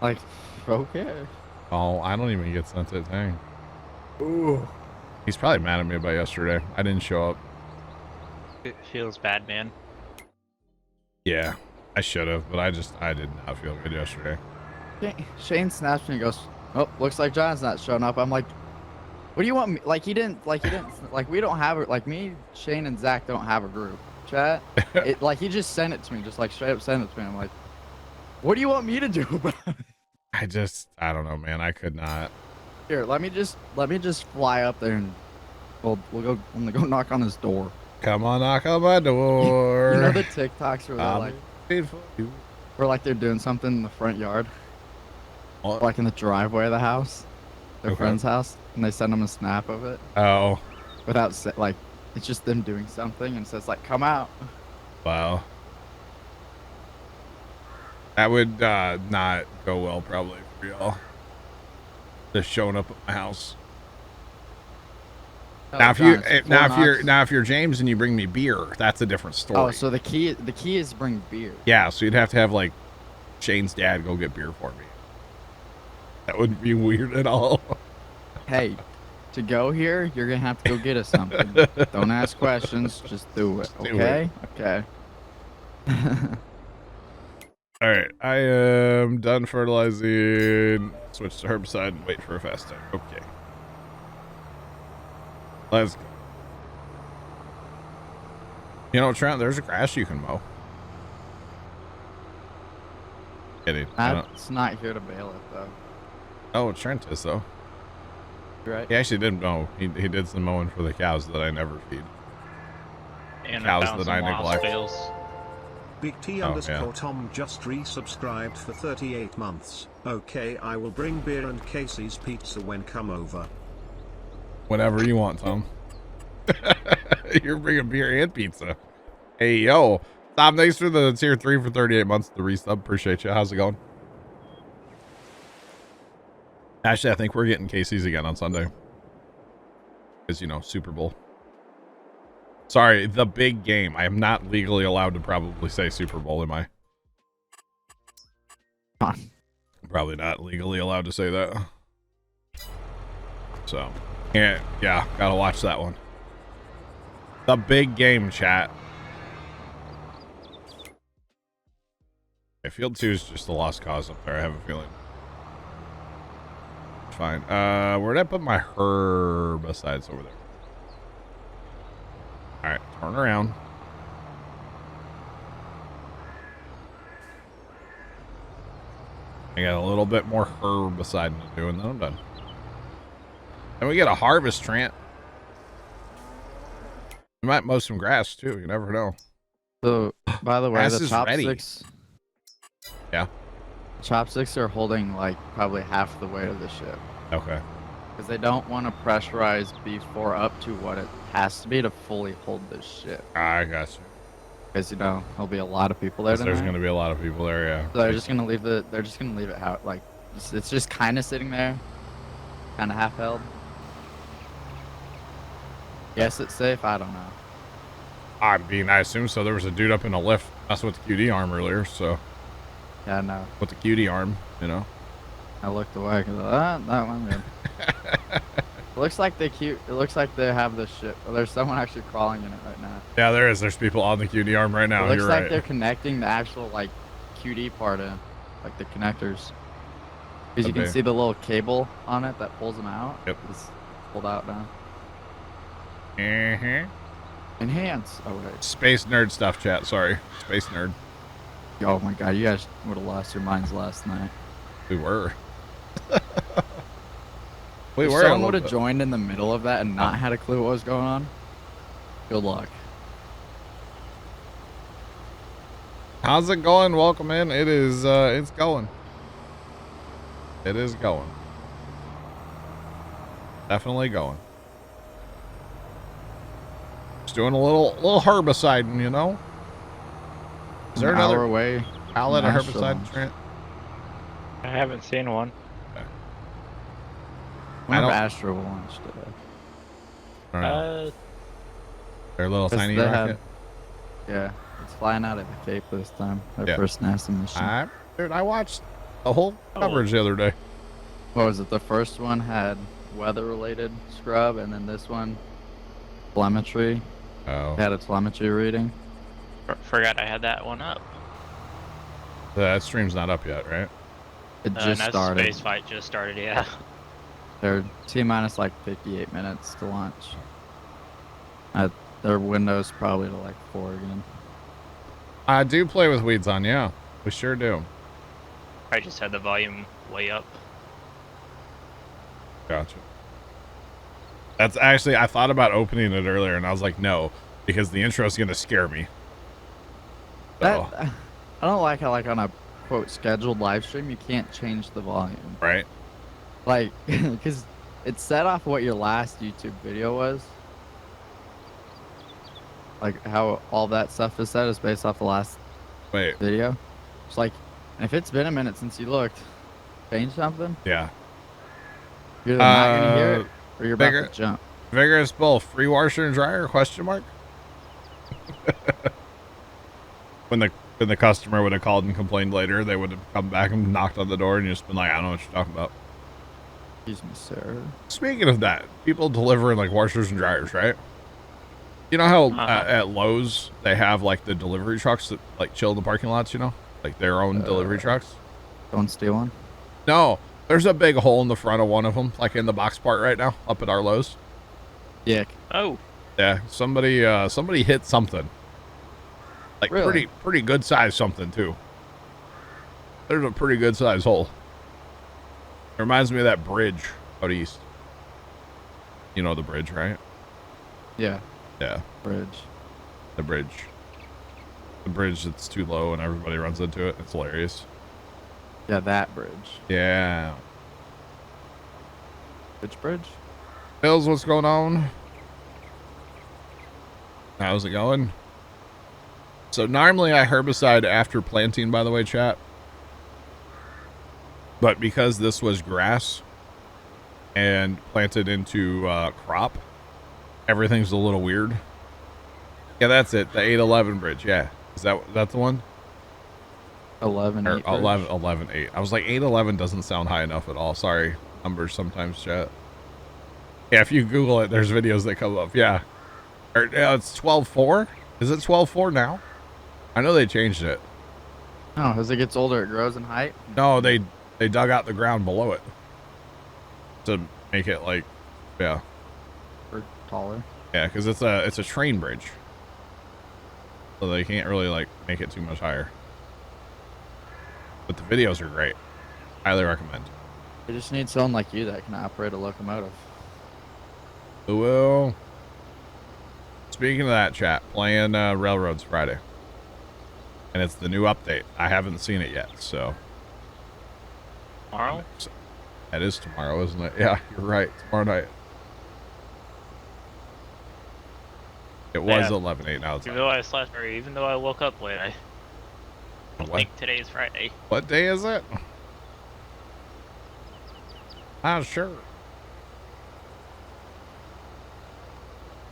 Like, okay. Oh, I don't even get sent that thing. Ooh. He's probably mad at me about yesterday. I didn't show up. It feels bad, man. Yeah, I should have, but I did not feel good yesterday. Shane snaps me and goes, oh, looks like John's not showing up. I'm like, what do you want me? Like, he didn't, like, we don't have it. Like, me, Shane, and Zach don't have a group chat. Like, he just sent it to me, just like straight up sent it to me. I'm like, what do you want me to do about it? I don't know, man. I could not. Here, let me just fly up there and I'm gonna go knock on his door. Come on, knock on my door. You know the TikToks where they're I'm like, waiting for you. where like they're doing something in the front yard, What? like in the driveway of the house, their Okay. friend's house, and they send them a snap of it Oh, without like, it's just them doing something and it says like, come out. wow. That would not go well probably for y'all. Just showing up at my house. Oh, Now if John, you it's four now knots. if you're James and you bring me beer, that's a different story. Oh, so the key is to bring beer. Yeah, so you'd have to have like Shane's dad go get beer for me. That wouldn't be weird at all. Hey, to go here, you're gonna have to go get us something. Don't ask questions, just do it. Do Okay? Okay. All right, I am done fertilizing. Switch to herbicide and wait for a fast time. Okay. Let's go. You know, Trent, there's a grass you can mow. Kidding. That's not here to bale it though. Oh, Trent is though. Right? He actually did mow. He did some mowing for the cows that I never feed. And Cows I found that some I lost neglect. bales. Big T Oh, underscore yeah. Tom just resubscribed for 38 months. Okay, I will bring beer and Casey's pizza when come over. Whatever you want, Tom. You're bringing beer and pizza. Hey, yo. Tom, thanks for the tier 3 for 38 months. The resub. Appreciate you. How's it going? Actually, I think we're getting Casey's again on Sunday. Because, you know, Super Bowl. Sorry, the big game. I am not legally allowed to probably say Super Bowl, am I? Come on. Probably not legally allowed to say that. So, yeah, gotta watch that one. The big game, chat. Okay, Field 2 is just a lost cause up there, I have a feeling. Fine. Where'd I put my herbicides over there? Alright, turn around. I got a little bit more herbicide to do, and then I'm done. And we get a harvest, Trent. We might mow some grass, too. You never know. So, by the way, Grass the is ready. chopsticks. Yeah. Chopsticks are holding like probably half the weight of the ship Okay. because they don't want to pressurize B4 up to what it has to be to fully hold this ship. I got you. Because you know there'll be a lot of people there. There's tonight. going to be a lot of people there, yeah. So they're just gonna leave it. They're just gonna leave it how like it's just kind of sitting there, kind of half held. Yes, it's safe. I don't know. I mean, I assume so. There was a dude up in a lift messing with the QD arm earlier, so. Yeah, no. With the QD arm, you know. I looked away because that one good. It looks like they cute. It looks like they have this ship. Well, there's someone actually crawling in it right now. Yeah, there is. There's people on the QD arm right now. It looks You're like right. they're connecting the actual like QD part in, like the connectors. Because you can Okay. see the little cable on it that pulls them out. Yep. It's pulled out now. Uh-huh. Enhance. Oh wait. Space nerd stuff, chat. Sorry. Space nerd. Oh my god, you guys would have lost your minds last night. We were. We If were. someone would have joined in the middle of that and not had a clue what was going on, good luck. How's it going? Welcome in. It is, it's going. It is going. Definitely going. Just doing a little herbiciding, you know? Is there An hour another away? pallet of Nashville. herbicide, Trent? I haven't seen one. One of don't- Astro launched today. I don't know. Uh, Their little Yes, tiny they rocket. had- Yeah, it's flying out of the Cape this time. Their Yeah. first NASA mission. Dude, I watched the whole coverage the other day. What was it? The first one had weather-related scrub, and then this one, telemetry. Oh. Had a telemetry reading. forgot I had that one up. That stream's not up yet, right? It just No, started. Space fight just started, yeah. They're T-minus like 58 minutes to launch. Their window's probably to like 4 again. I do play with weeds on, yeah. We sure do. I just had the volume way up. Gotcha. That's actually, I thought about opening it earlier and I was like, no, because the intro is going to scare me. So, That, I don't like how like on a quote scheduled live stream you can't change the volume. right? Like, because it's set off what your last YouTube video was. Like how all that stuff is set is based off the last Wait, video. It's like, If it's been a minute since you looked, change something. Yeah. You're either not gonna hear it, or you're about bigger- to jump. Vigorous Bull, free washer and dryer? Question mark. when the customer would have called and complained later, they would have come back and knocked on the door and just been like, I don't know what you're talking about. Excuse me, sir. Speaking of that, people delivering like washers and dryers, right? You know how at Lowe's they have like the delivery trucks that like chill in the parking lots, you know, like their own delivery trucks. Don't steal one. No, there's a big hole in the front of one of them, like in the box part right now, up at our Lowe's. Yeah. Oh. Yeah, somebody hit something. Like Really? pretty good size something too. There's a pretty good size hole. It reminds me of that bridge out east. You know the bridge, right? Yeah. Yeah, Bridge. the bridge. The bridge that's too low and everybody runs into it. It's hilarious. Yeah, that bridge. Yeah. Which bridge? Bills, what's going on? How's it going? So normally I herbicide after planting, by the way, chat. But because this was grass and planted into crop, everything's a little weird. Yeah, that's it. The 811 bridge. Yeah. Is that the one? 11. Or 8 bridge. 11, 8. I was like, 811 doesn't sound high enough at all. Sorry. Numbers sometimes, chat. Yeah, if you Google it, there's videos that come up. Yeah. Or, it's 12.4? Is it 12.4 now? I know they changed it. No, as it gets older, it grows in height. No, they dug out the ground below it to make it like, yeah, Or taller. yeah, because it's a train bridge, so they can't really like make it too much higher. But the videos are great. Highly recommend. We just need someone like you that can operate a locomotive. Well, speaking of that, chat, playing Railroads Friday, and it's the new update. I haven't seen it yet, so. Tomorrow? That is tomorrow, isn't it? Yeah, you're right. Tomorrow night. It was 11/8. Now it's Even though I slept, or even though I woke up late, I what? think today's Friday. What day is it? Not sure.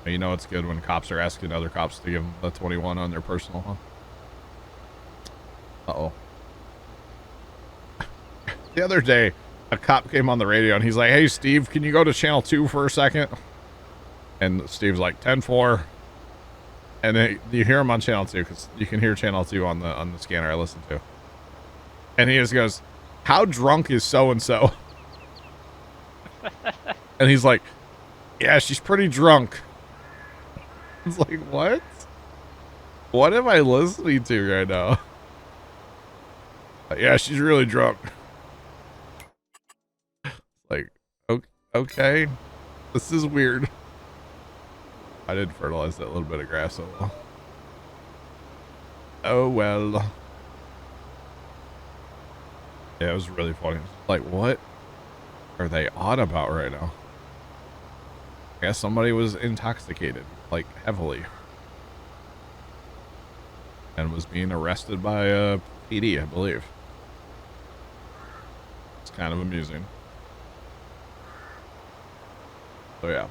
You know it's good when cops are asking other cops to give them the 21 on their personal, huh? Uh-oh. The other day, a cop came on the radio and he's like, hey, Steve, can you go to channel 2 for a second? And Steve's like, 10-4. And then you hear him on channel 2 because you can hear channel 2 on the scanner I listen to. And he just goes, how drunk is so-and-so? And he's like, yeah, she's pretty drunk. It's like, what? What am I listening to right now? Yeah, she's really drunk. Like, okay. This is weird. I did fertilize that little bit of grass, oh well. Oh well. Yeah, it was really funny. Like, what are they on about right now? I guess somebody was intoxicated, like heavily, and was being arrested by PD, I believe. It's kind of amusing. So yeah.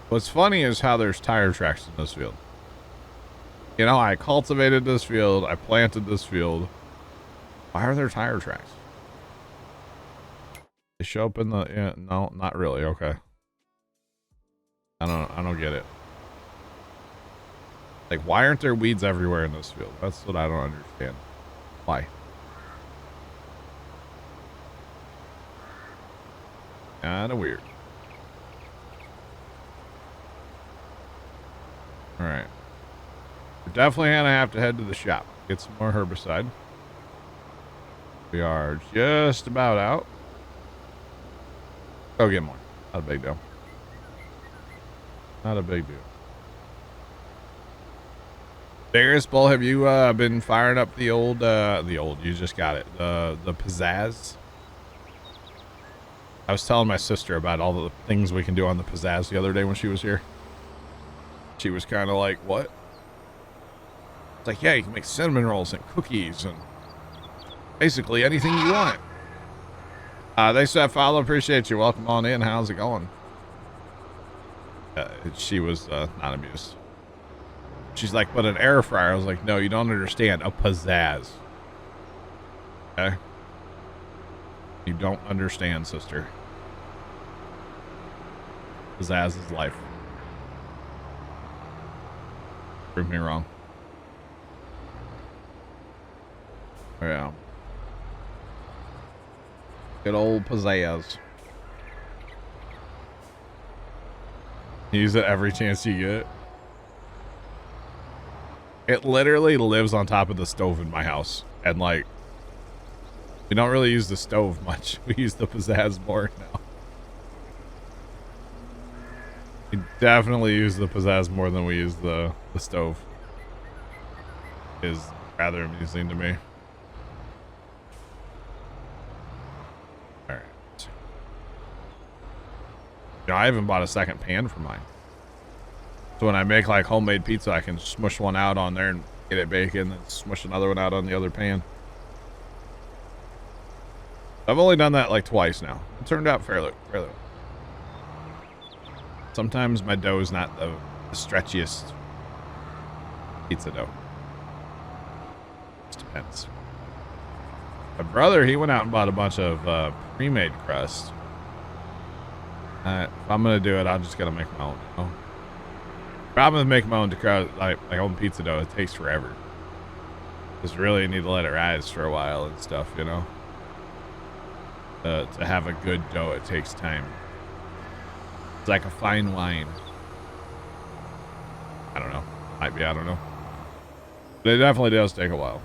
What's funny is how there's tire tracks in this field. You know, I cultivated this field, I planted this field. Why are there tire tracks? They show up in the, yeah, no, not really. Okay. I don't get it. Like, why aren't there weeds everywhere in this field? That's what I don't understand. Why? Kinda weird. Alright. We're definitely gonna have to head to the shop. Get some more herbicide. We are just about out. Go get more. Not a big deal. Not a big deal. Darius Bull, have you been firing up the old, you just got it, the pizzazz? I was telling my sister about all the things we can do on the pizzazz the other day when she was here. She was kind of like, what? It's like, yeah, you can make cinnamon rolls and cookies and basically anything you want. Thanks for that follow. Appreciate you. Welcome on in. How's it going? She was not amused. She's like, but an air fryer. I was like, no, you don't understand. A pizzazz. Okay? You don't understand, sister. Pizzazz is life. Prove me wrong. Yeah. Good old pizzazz. Use it every chance you get. It literally lives on top of the stove in my house. And like, we don't really use the stove much. We use the pizzazz more now. We definitely use the pizzazz more than we use the stove. Is rather amusing to me. Alright. You know, I haven't bought a second pan for mine. So when I make like homemade pizza, I can smush one out on there and get it baking, and smush another one out on the other pan. I've only done that like twice now. It turned out fairly well. Sometimes my dough is not the stretchiest pizza dough. Just depends. My brother, he went out and bought a bunch of pre-made crust. If I'm gonna do it, I'm just gonna make my own. You know? Problem with making my own like own pizza dough, it takes forever. Just really need to let it rise for a while and stuff, you know. To have a good dough, it takes time. It's like a fine wine. I don't know. Might be, I don't know. But it definitely does take a while.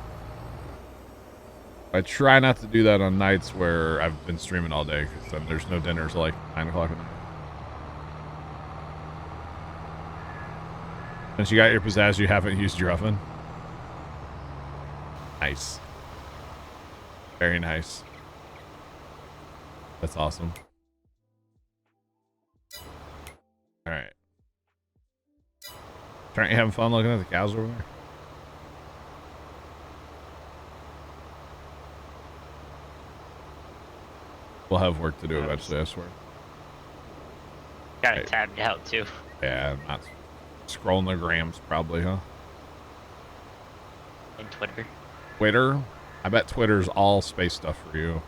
I try not to do that on nights where I've been streaming all day, because then there's no dinner till like 9 o'clock in the morning. Since you got your pizzazz, you haven't used your oven? Nice. Very nice. That's awesome. Alright. Aren't you having fun looking at the cows over there? We'll have work to do eventually, I swear. Got it tabbed out too. Yeah, I'm not scrolling the grams probably, huh? And Twitter. Twitter? I bet Twitter's all space stuff for you.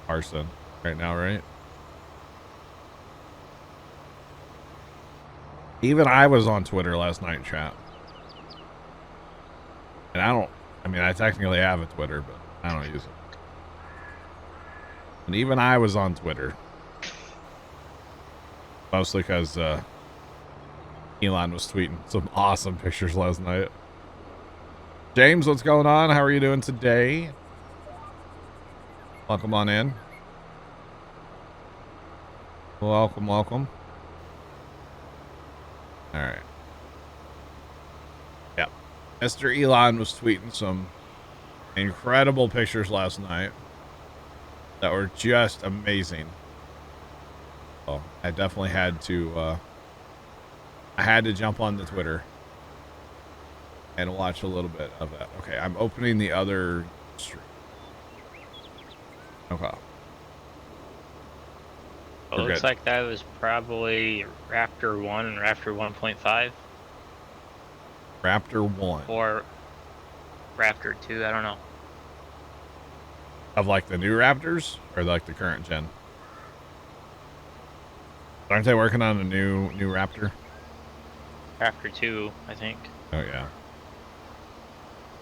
Arson. Right now, right? Even I was on Twitter last night, chat. And I technically have a Twitter, but I don't use it. And even I was on Twitter. Mostly because Elon was tweeting some awesome pictures last night. James, what's going on? How are you doing today? Welcome on in. Welcome, welcome. Alright. Yep. Mr. Elon was tweeting some incredible pictures last night that were just amazing. Oh, I definitely had to jump on the Twitter and watch a little bit of that. Okay, I'm opening the other stream. Okay. Well, it looks like that was probably Raptor 1 and Raptor 1.5. Raptor 1. Or Raptor 2, I don't know. Of like the new Raptors or like the current gen? Aren't they working on a new Raptor? Raptor 2, I think. Oh yeah.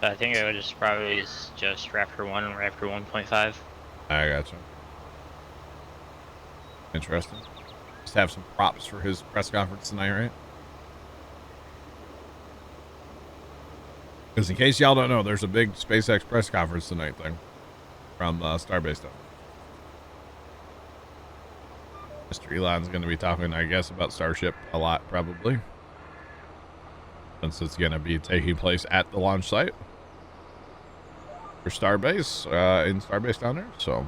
I think it was probably just Raptor 1 and Raptor 1.5. I gotcha. Interesting. Just have some props for his press conference tonight, right? Because in case y'all don't know, there's a big SpaceX press conference tonight thing from Starbase stuff. Mr. Elon's going to be talking, I guess, about Starship a lot, probably. Since it's going to be taking place at the launch site for Starbase, in Starbase down there. So,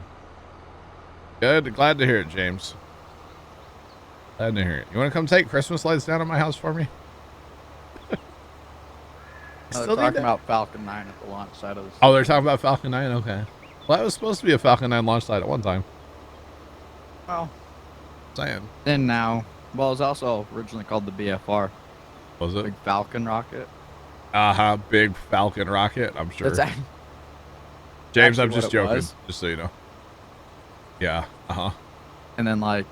good. Glad to hear it, James. Glad to hear it. You want to come take Christmas lights down at my house for me? No, Still they're need talking that? about Falcon 9 at the launch site of the Oh, they're talking about Falcon 9? Okay. Well, that was supposed to be a Falcon 9 launch site at one time. Well, Saying. and now, well, it was also originally called the BFR, Was it? Big Falcon Rocket. Uh-huh. Big Falcon rocket, I'm sure. That's James, actually I'm just what it joking. was. Just so you know. Yeah. Uh-huh. And then, like,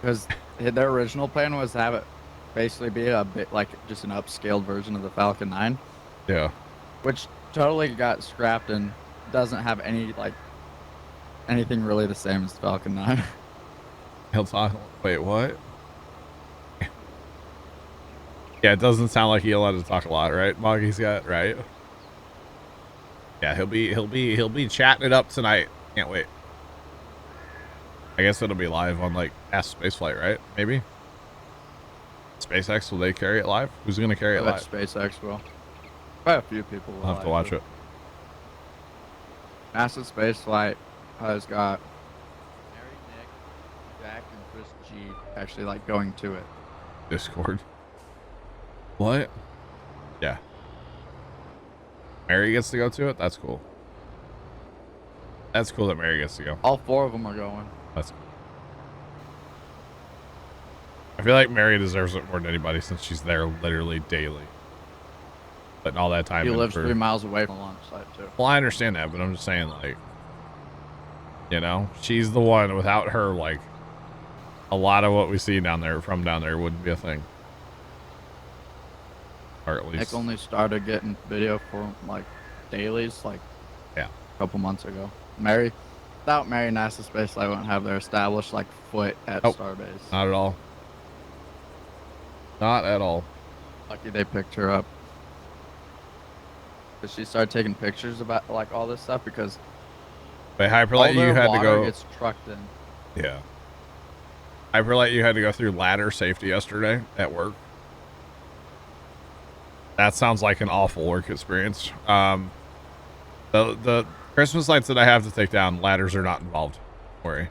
because their original plan was to have it basically be a bit like just an upscaled version of the Falcon 9, Yeah. which totally got scrapped and doesn't have any, like, anything really the same as the Falcon 9. He'll talk. Wait, what? Yeah, it doesn't sound like he'll let us talk a lot, right? Moggy's got right. Yeah, he'll be chatting it up tonight. Can't wait. I guess it'll be live on like Ask Spaceflight, right? Maybe. SpaceX, will they carry it live? Who's gonna carry it I live? bet SpaceX will. Quite a few people will. I'll have to watch actually. it. NASA Spaceflight has got Mary, Nick, Jack, and Chris G actually like going to it. Discord. What? Yeah. Mary gets to go to it? That's cool. That's cool that Mary gets to go. All 4 of them are going. That's cool. I feel like Mary deserves it more than anybody since she's there literally daily. Putting all that time He in lives for... 3 miles away from the launch site too. Well, I understand that, but I'm just saying, like, you know, she's the one. Without her, like, a lot of what we see down there from down there wouldn't be a thing. Or at least... Nick only started getting video for like dailies like Yeah. a couple months ago. Without Mary, NASA Spaceflight won't have their established like foot at Oh. Starbase. Not at all. Not at all. Lucky they picked her up. Cause she started taking pictures about like all this stuff because But all Hyperlight, their you had to water go... gets trucked in. Yeah. Hyperlight, you had to go through ladder safety yesterday at work. That sounds like an awful work experience. The Christmas lights that I have to take down, ladders are not involved. Don't worry.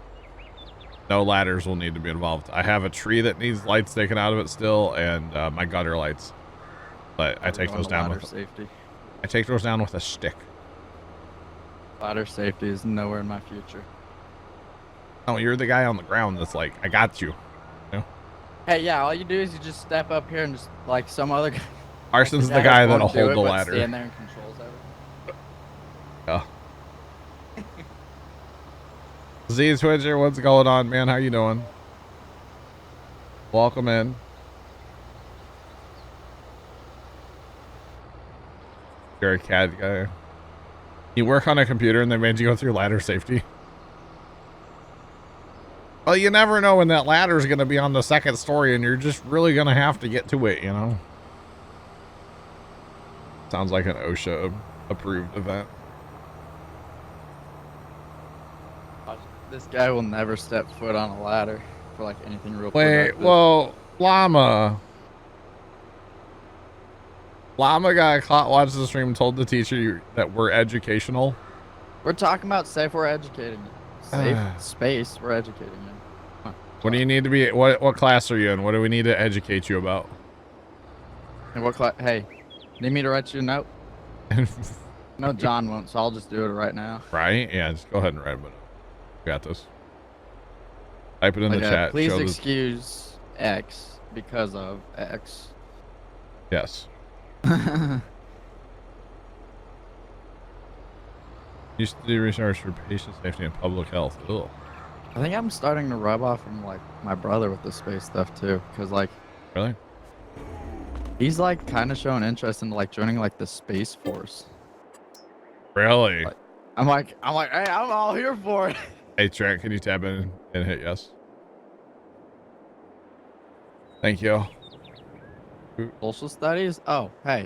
No ladders will need to be involved. I have a tree that needs lights taken out of it still, and my gutter lights. But I take those down with safety. I take those down with a stick. Ladder safety is nowhere in my future. Oh, you're the guy on the ground that's like, I got you. You know? Hey, yeah, all you do is you just step up here and just like some other guy. Arson's the Dad guy won't that'll do hold it, the but ladder. Stand there and controls everything. Yeah. Z Twitcher, what's going on, man? How you doing? Welcome in. You're a CAD guy. You work on a computer and they made you go through ladder safety. Well, you never know when that ladder is going to be on the second story and you're just really going to have to get to it, you know? Sounds like an OSHA approved event. This guy will never step foot on a ladder for like anything real Wait, productive. whoa, Llama got caught watching the stream and told the teacher that we're educational. We're talking about safe, we're educating you. Safe space, we're educating you. Huh. What do you need to be, what class are you in? What do we need to educate you about? And what class? Hey, need me to write you a note? No, John won't, so I'll just do it right now. Right? Yeah, just go ahead and write it. Got this. Type it in the chat. Please Show this. excuse X because of X. Yes. Used to do research for patient safety and public health. Ugh. I think I'm starting to rub off from like my brother with the space stuff too, because like Really? he's like kind of showing interest in like joining like the Space Force. Really? Like, I'm like, hey, I'm all here for it. Hey, Trent, can you tab in and hit yes? Thank you. Social studies? Oh, hey.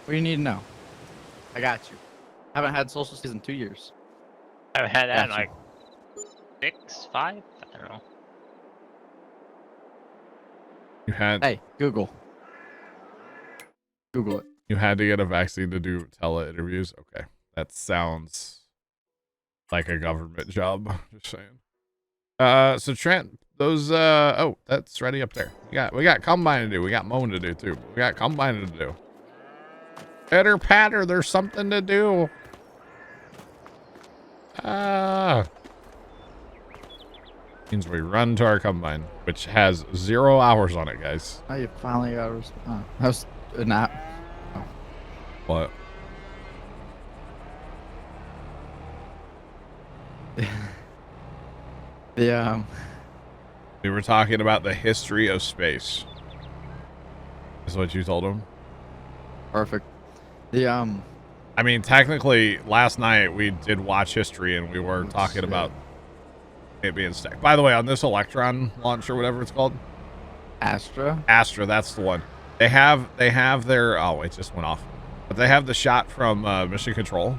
What do you need to know? I got you. Haven't had social studies in 2 years. I haven't had that in Gotcha. like 6, 5? I don't know. You had Hey, Google. Google it. you had to get a vaccine to do tele interviews. Okay, that sounds like a government job. Just saying. So Trent, those oh, that's ready up there. We got combine to do. We got mowing to do too. We got combine to do. Pitter patter, there's something to do. Means we run to our combine, which has 0 hours on it, guys. Oh, you finally got a response. That was a nap. Oh. What? The We were talking about the history of space. Is what you told him? perfect. The I mean, technically, last night we did watch history and we were Oh, talking shit. about it being stacked. By the way, on this Electron launch or whatever it's called, Astra. Astra, that's the one. They have their, oh, it just went off. But they have the shot from Mission Control.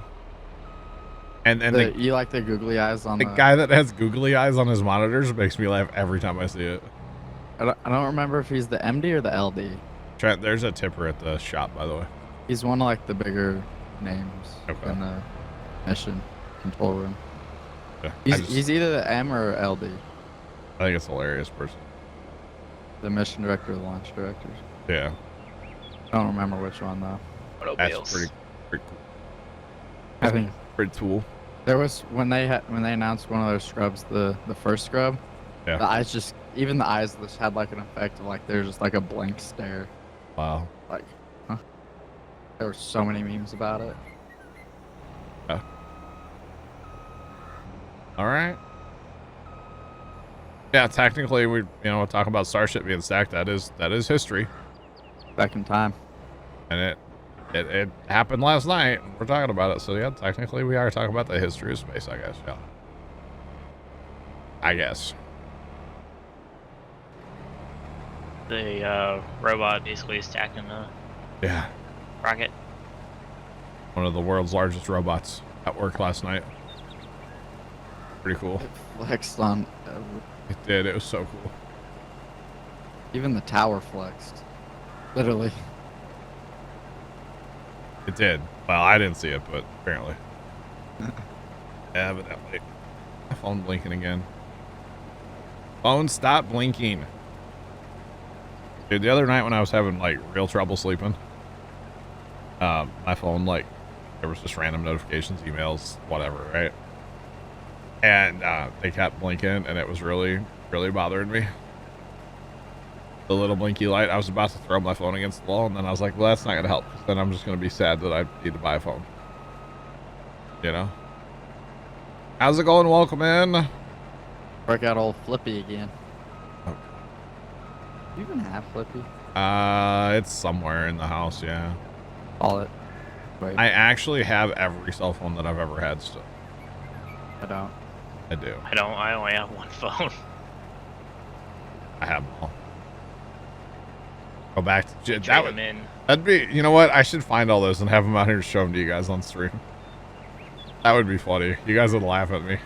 And You like the googly eyes on the guy that has googly eyes on his monitors makes me laugh every time I see it. I don't remember if he's the MD or the LD. Trent, there's a tipper at the shop, by the way. He's one of like the bigger names Okay. in the mission control room. Yeah, He's either the M or LD. I think it's hilarious, person. The mission director or the launch director. Yeah, I don't remember which one though. that's pretty cool. I think Pretty cool. there was when they announced one of their scrubs, the first scrub. Yeah. The eyes just even the eyes just had like an effect of like they're just like a blank stare. Wow. Like, huh? There were so many memes about it. Yeah. All right. Yeah, technically, we're talking about Starship being stacked. That is history, Back in time. and it happened last night. And we're talking about it, so yeah, technically, we are talking about the history of space. I guess. Yeah. I guess. The robot basically stacking the Yeah. rocket. One of the world's largest robots at work last night. Pretty cool. It flexed on. It did. It was so cool. Even the tower flexed. Literally. It did. Well, I didn't see it, but apparently. Evidently. My phone blinking again. Phone, stop blinking. Dude, the other night when I was having like real trouble sleeping, my phone, like, there was just random notifications, emails, whatever, right? And they kept blinking, and it was really, really bothering me. The little blinky light, I was about to throw my phone against the wall, and then I was like, well, that's not going to help. Then I'm just going to be sad that I need to buy a phone. You know? How's it going? Welcome in. Break out old Flippy again. Oh. Do you even have Flippy? It's somewhere in the house, yeah. Call it. Wait, I actually have every cell phone that I've ever had still. I don't. I do. I only have one phone. I have them all. Go back to Trade them in. that'd be, you know what? I should find all those and have them out here to show them to you guys on stream. That would be funny. You guys would laugh at me.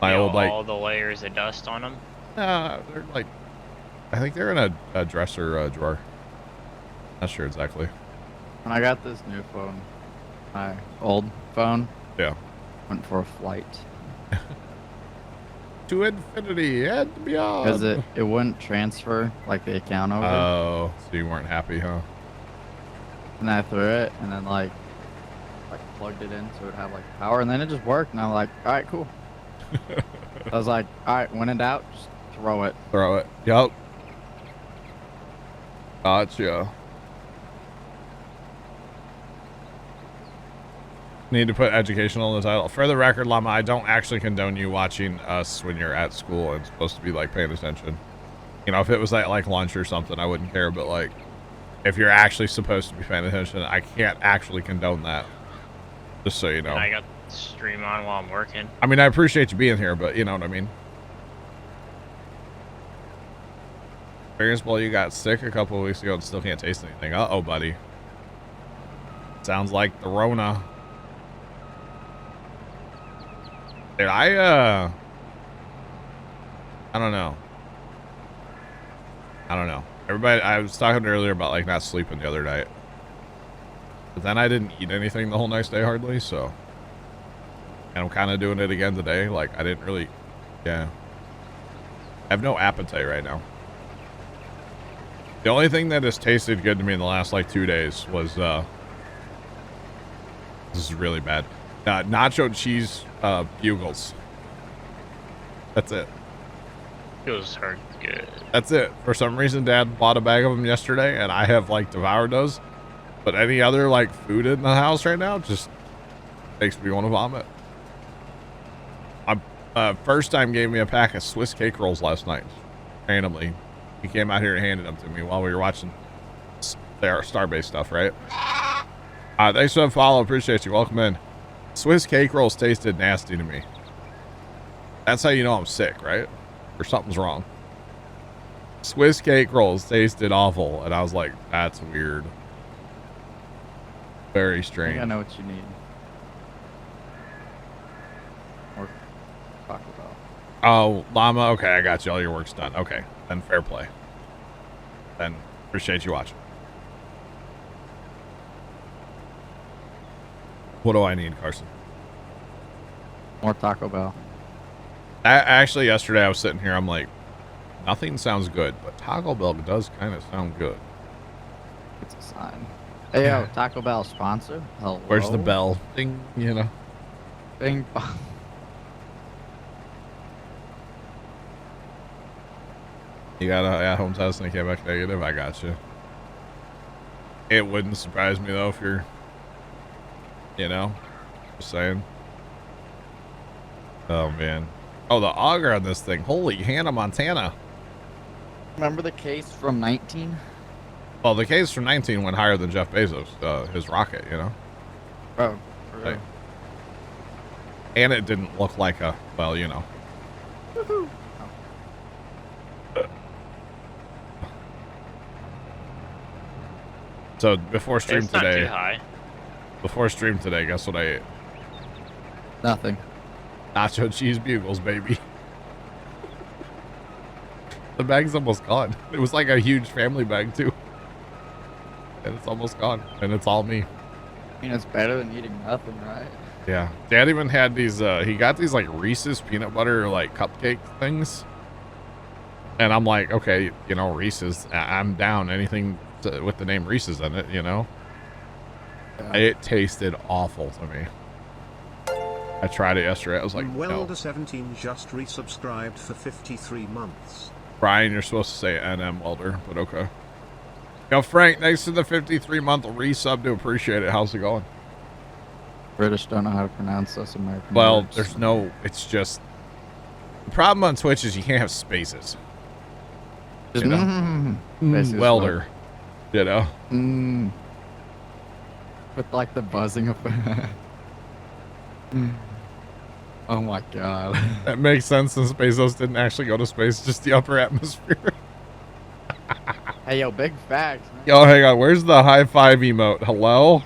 My You know, old, like, all the layers of dust on them. they're like, I think they're in a dresser drawer. Not sure exactly. When I got this new phone, my old phone Yeah. went for a flight. To infinity and beyond. Because it wouldn't transfer like the account over. Oh, so you weren't happy, huh? And I threw it and then like plugged it in so it would have like power and then it just worked and I'm like, alright, cool. I was like, alright, when in doubt, just throw it. Throw it. Yup. Gotcha. Need to put educational in the title. For the record, Llama, I don't actually condone you watching us when you're at school and supposed to be like paying attention. You know, if it was at like lunch or something, I wouldn't care. But like, if you're actually supposed to be paying attention, I can't actually condone that. Just so you know. And I got the stream on while I'm working. I mean, I appreciate you being here, but you know what I mean. Experience Bowl, you got sick a couple of weeks ago and still can't taste anything. Uh-oh, buddy. Sounds like the Rona. Dude, I don't know. I don't know. Everybody, I was talking earlier about like not sleeping the other night. But then I didn't eat anything the whole next day hardly, so. And I'm kind of doing it again today. Like, I didn't really, yeah. I have no appetite right now. The only thing that has tasted good to me in the last like 2 days was This is really bad. Nacho cheese bugles. That's it. Those are good. That's it. For some reason, Dad bought a bag of them yesterday, and I have like devoured those. But any other like food in the house right now just makes me want to vomit. First time gave me a pack of Swiss cake rolls last night, randomly. He came out here and handed them to me while we were watching their Starbase stuff, right? Thanks for the follow. Appreciate you. Welcome in. Swiss cake rolls tasted nasty to me. That's how you know I'm sick, right? Or something's wrong. Swiss cake rolls tasted awful, and I was like, that's weird. Very I strange. think I know what you need. Or Taco Bell. Oh, llama. Okay, I got you. All your work's done. Okay, then fair play. Then appreciate you watching. What do I need, Carson? More Taco Bell. Actually, yesterday I was sitting here. I'm like, nothing sounds good, but Taco Bell does kind of sound good. It's a sign. Hey, yo, Taco Bell sponsor. Hello. Where's the bell? Ding, you know. Bing bong. You got a at-home test and it came back negative. I got you. It wouldn't surprise me though if you're, you know, just saying. Oh man. Oh, the auger on this thing. Holy Hannah Montana. Remember the case from 19? Well, the case from 19 went higher than Jeff Bezos, his rocket, you know. Bro, for real. Like, and it didn't look like a, well, you know. Woohoo. So before stream It's not today, too high. before stream today, guess what I ate? Nothing. Nacho cheese bugles, baby. The bag's almost gone. It was like a huge family bag too. And it's almost gone. And it's all me. I mean, it's better than eating nothing, right? Yeah. Dad even had these, he got these like Reese's peanut butter like cupcake things. And I'm like, okay, you know, Reese's, I'm down. Anything with the name Reese's in it, you know? Yeah. It tasted awful to me. I tried it yesterday. I was like, no. Welder17 just resubscribed for 53 months. Brian, you're supposed to say NM Welder, but okay. Yo, Frank, thanks for the 53-month resub to appreciate it. How's it going? British don't know how to pronounce us American Well, words. there's no, it's just, the problem on Twitch is you can't have spaces. Just, you know? Basically Welder, you know? With like the buzzing of Oh my god. That makes sense since Bezos didn't actually go to space, just the upper atmosphere. Hey yo, big facts, man. Yo, hang on, where's the high five emote? Hello?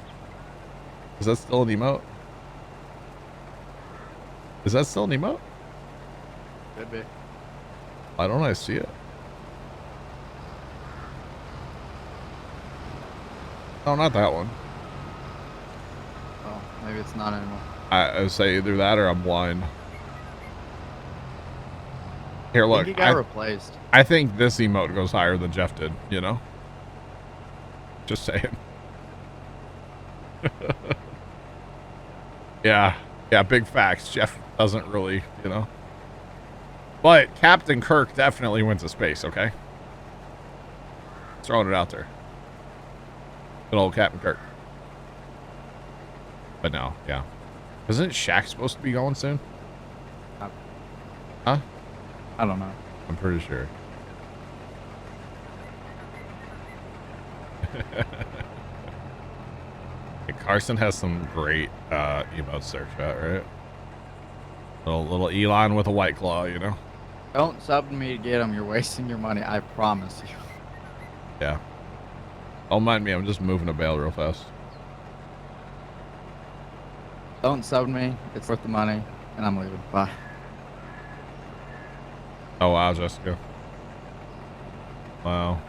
Is that still an emote? Is that still an emote? Could be. Why don't I see it? Oh, not that one. Oh, maybe it's not anymore. I say either that or I'm blind. Here, I look. think he got replaced. I think this emote goes higher than Jeff did, you know? Just saying. Yeah, big facts. Jeff doesn't really, you know? But Captain Kirk definitely went to space, okay? Throwing it out there. Good old Captain Kirk. But no, yeah. Isn't Shaq supposed to be going soon? Huh? I don't know. I'm pretty sure. Hey, Carson has some great emotes there, chat, right? Little Elon with a white claw, you know? Don't sub to me to get them. You're wasting your money. I promise you. Yeah. Don't mind me. I'm just moving a bale real fast. Don't sub me. It's worth the money. And I'm leaving. Bye. Oh, wow, Jessica. Wow.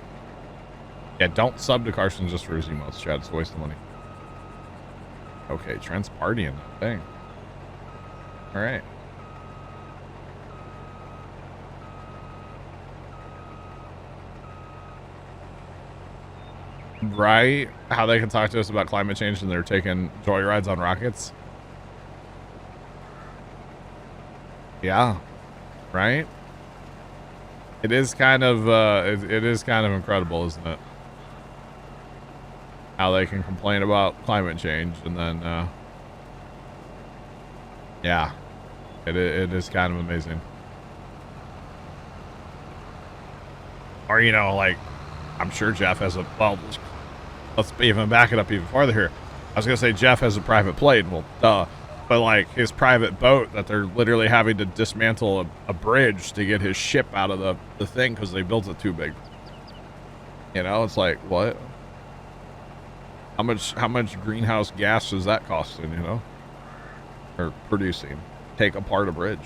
Yeah, don't sub to Carson just for his emotes, chat. It's a waste of money. Okay, Trent's partying. Dang. All right. Right? How they can talk to us about climate change and they're taking joyrides on rockets. Yeah. Right? It is kind of, it is kind of incredible, isn't it? How they can complain about climate change and then, yeah. It is kind of amazing. Or, you know, like, I'm sure Jeff has a, well, let's even back it up even farther here. I was going to say Jeff has a private plane. Well, duh. But, like, his private boat that they're literally having to dismantle a bridge to get his ship out of the thing because they built it too big. You know, it's like, what? How much greenhouse gas is that costing, you know? Or producing? Take apart a bridge.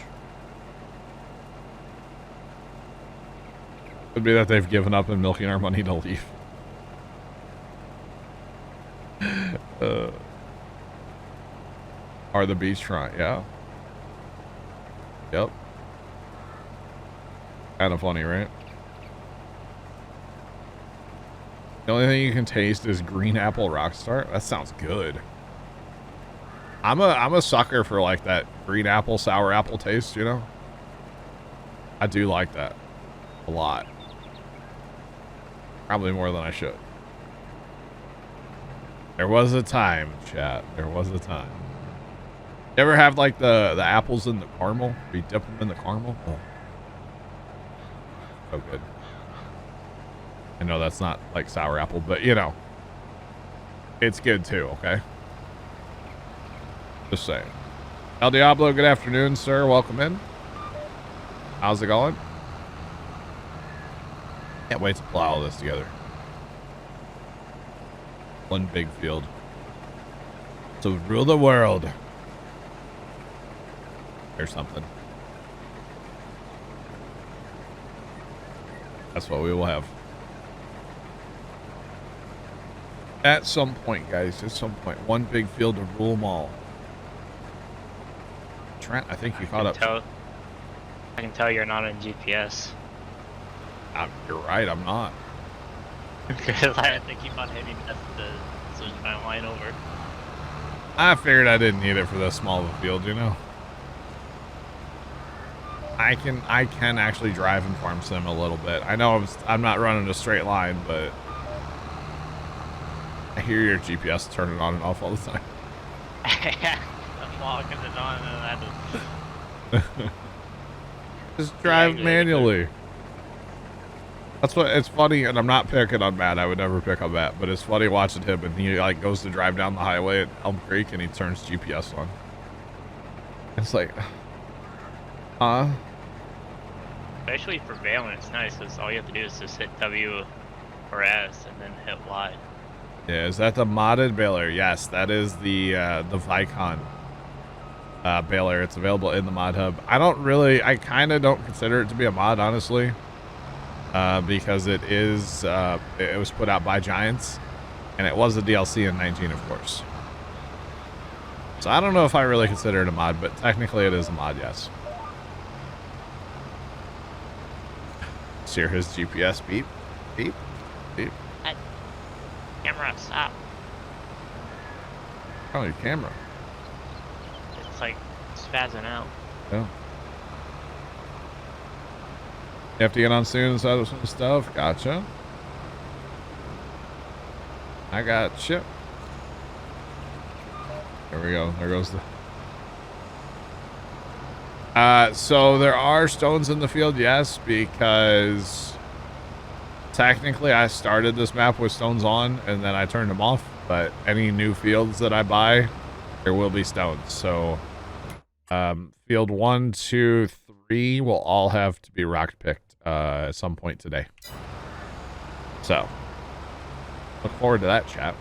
Could be that they've given up and milking our money to leave. Are the beachfront, yeah. Yep. Kind of funny, right? The only thing you can taste is green apple Rockstar. That sounds good. I'm a sucker for like that green apple, sour apple taste, you know? I do like that a lot. Probably more than I should. There was a time, chat. There was a time. You ever have like the apples in the caramel? You dip them in the caramel? Oh. So good. I know that's not like sour apple, but you know, it's good too, okay? Just saying. El Diablo, good afternoon, sir. Welcome in. How's it going? Can't wait to plow all this together. One big field. To rule the world. Or something. That's what we will have. At some point, guys. At some point. One big field to rule them all. Trent, I think you caught up. I can tell you're not on GPS. You're right, I'm not. Because I have to keep on hitting that's the switch my line over. I figured I didn't need it for this small of a field, you know. I can actually drive in Farm Sim a little bit. I know I'm not running a straight line, but I hear your GPS turning on and off all the time. I'm walking it on and I just... Just drive manually. That's what, it's funny, and I'm not picking on Matt. I would never pick on Matt, but it's funny watching him, and he like goes to drive down the highway at Elm Creek, and he turns GPS on. It's like, huh? Especially for bailing, it's nice because all you have to do is just hit W or S and then hit Y. Yeah, is that the modded baler? Yes, that is the Vicon baler. It's available in the mod hub. I kind of don't consider it to be a mod, honestly. Because it is, it was put out by Giants, and it was a DLC in 19, of course. So I don't know if I really consider it a mod, but technically it is a mod, yes. Hear his GPS beep, beep, beep. Camera, stop. Oh, your camera. It's like spazzing out. Yeah. You have to get on soon and set up some stuff. Gotcha. I got you. There we go. There goes the... So there are stones in the field, yes, because technically I started this map with stones on and then I turned them off, but any new fields that I buy, there will be stones. So field 1, 2, 3 will all have to be rock picked at some point today. So look forward to that, chat.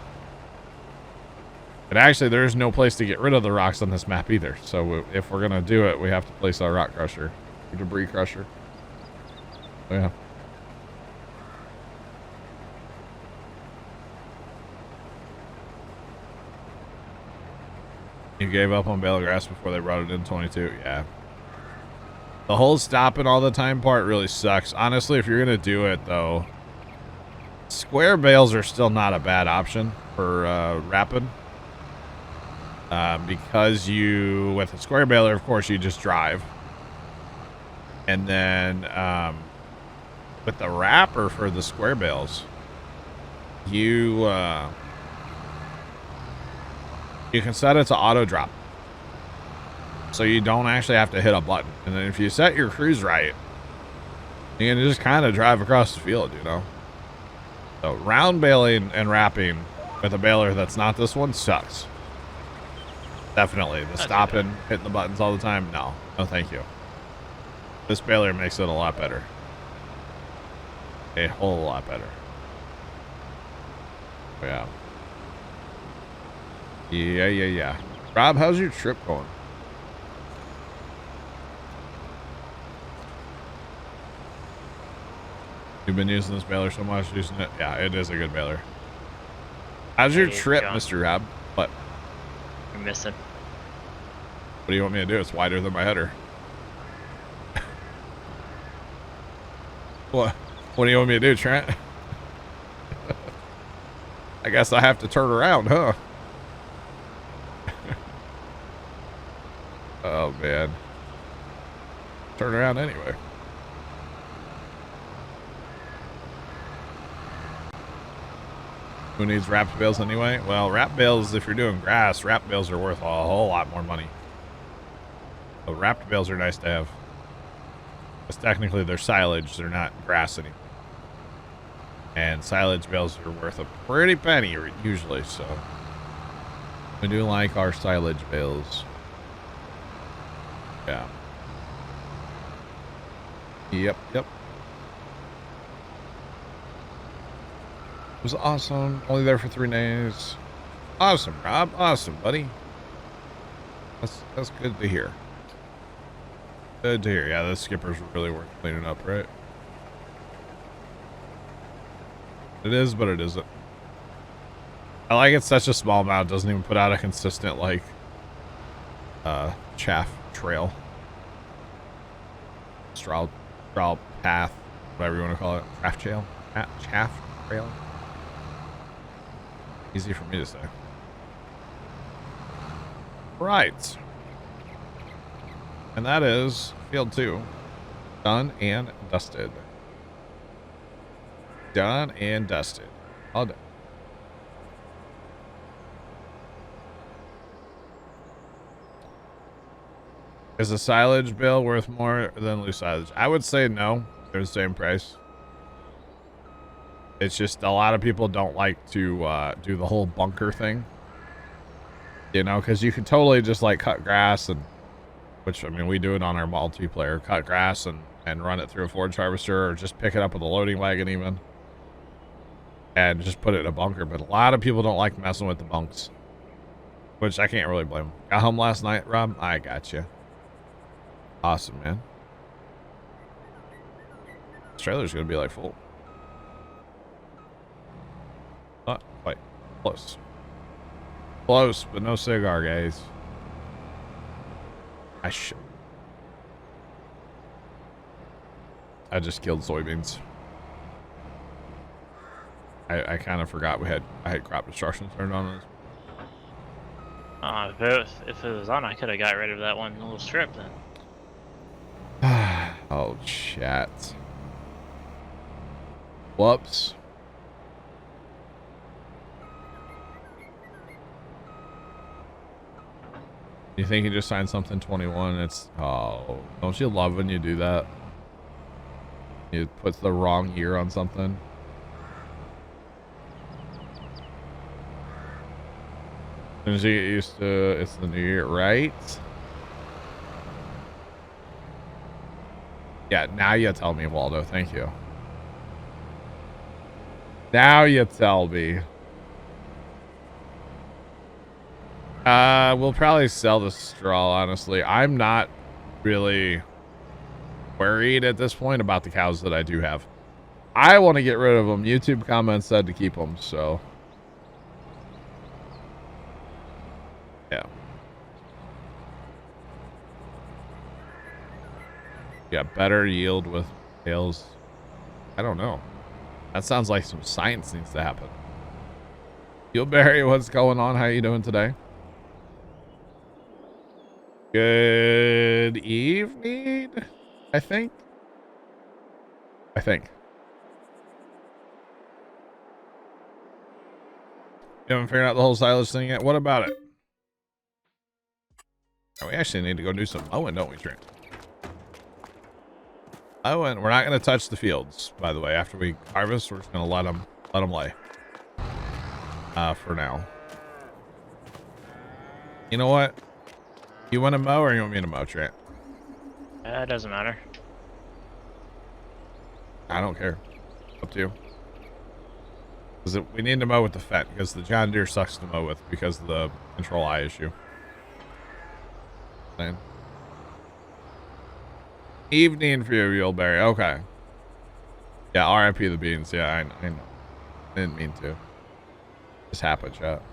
And actually, there's no place to get rid of the rocks on this map either. So if we're going to do it, we have to place our rock crusher, or debris crusher. So, yeah. You gave up on bale grass before they brought it in 22. Yeah. The whole stopping all the time part really sucks. Honestly, if you're going to do it, though, Square bales are still not a bad option for rapid. Because you, with a square baler, of course, you just drive. And then with the wrapper for the square bales, you can set it to auto drop. So you don't actually have to hit a button. And then if you set your cruise right, you can just kind of drive across the field, you know? So round baling and wrapping with a baler that's not this one sucks. Definitely. The stopping, hitting the buttons all the time, no. No thank you. This baler makes it a lot better. A whole lot better. Yeah. Yeah. Rob, how's your trip going? You've been using this baler so much, using it? Yeah, it is a good baler. How's your trip, Mr. Rob? What? You're missing. What do you want me to do? It's wider than my header. What do you want me to do, Trent? I guess I have to turn around, huh? Oh, man. Turn around anyway. Who needs wrapped bales anyway? Well, wrapped bales, if you're doing grass, wrapped bales are worth a whole lot more money. So wrapped bales are nice to have. Because technically they're silage, they're not grass anymore. And silage bales are worth a pretty penny usually, so we do like our silage bales. Yeah. Yep. It was awesome. Only there for 3 days. Awesome, Rob. Awesome, buddy. That's good to hear. Good to hear. Yeah, the skipper's really worth cleaning up, right? It is, but it isn't. I like it's such a small amount. It doesn't even put out a consistent, like, chaff trail. Straw path. Whatever you want to call it. Chaff trail. Chaff trail. Easy for me to say. Right. And that is field 2. Done and dusted. Done and dusted. All done. Is a silage bale worth more than loose silage? I would say no. They're the same price. It's just a lot of people don't like to do the whole bunker thing. You know, because you can totally just like cut grass and, which, I mean, we do it on our multiplayer, cut grass and run it through a forage harvester, or just pick it up with a loading wagon even. And just put it in a bunker. But a lot of people don't like messing with the bunks. Which I can't really blame them. Got home last night, Rob? I got you. Awesome, man. This trailer's going to be like full. Not quite. Close. Close, but no cigar, guys. I just killed soybeans. I kind of forgot I had crop destruction turned on this. If it was on, I could have got rid of that one little strip then. Oh, chat. Whoops. You think you just signed something 21? It's, oh, don't you love when you do that? You put the wrong year on something. As soon as you get used to it's the new year, right? Yeah, now you tell me, Waldo. Thank you. Now you tell me. We'll probably sell the straw, honestly. I'm not really worried at this point about the cows that I do have. I want to get rid of them. YouTube comments said to keep them, so. Yeah. Yeah, better yield with bales. I don't know. That sounds like some science needs to happen. Barry, what's going on? How you doing today? Good evening, I think. You haven't figured out the whole silage thing yet? What about it? Oh, we actually need to go do some mowing, don't we, Trent? Mowing. We're not going to touch the fields, by the way. After we harvest, we're just going to let them lay. For now. You know what? You want to mow or you want me to mow, Trent? It doesn't matter. I don't care. Up to you. Because we need to mow with the Fett, because the John Deere sucks to mow with because of the control I issue. Same. Evening for you, Yuleberry. Okay. Yeah, RIP the beans. Yeah, I know. I didn't mean to. Just happened, chat.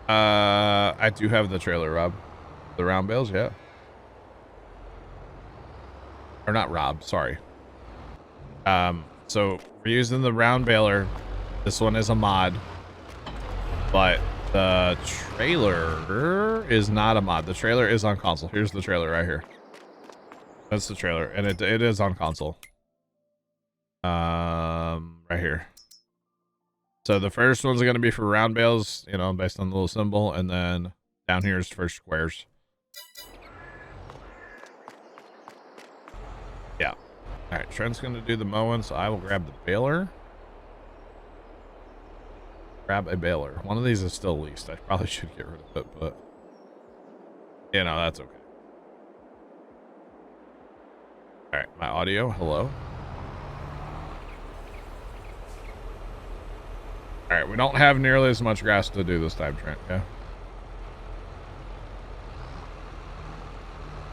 I do have the trailer, Rob. The round bales, yeah. Or not Rob, sorry. So we're using the round baler. This one is a mod. But the trailer is not a mod. The trailer is on console. Here's the trailer right here. That's the trailer. And it is on console. Right here. So the first one's going to be for round bales, you know, based on the little symbol. And then down here is for squares. Yeah. All right, Trent's going to do the mowing, so I will grab the baler. Grab a baler. One of these is still leased. I probably should get rid of it, but you know, that's okay. All right, my audio. Hello. All right, we don't have nearly as much grass to do this time, Trent. Yeah.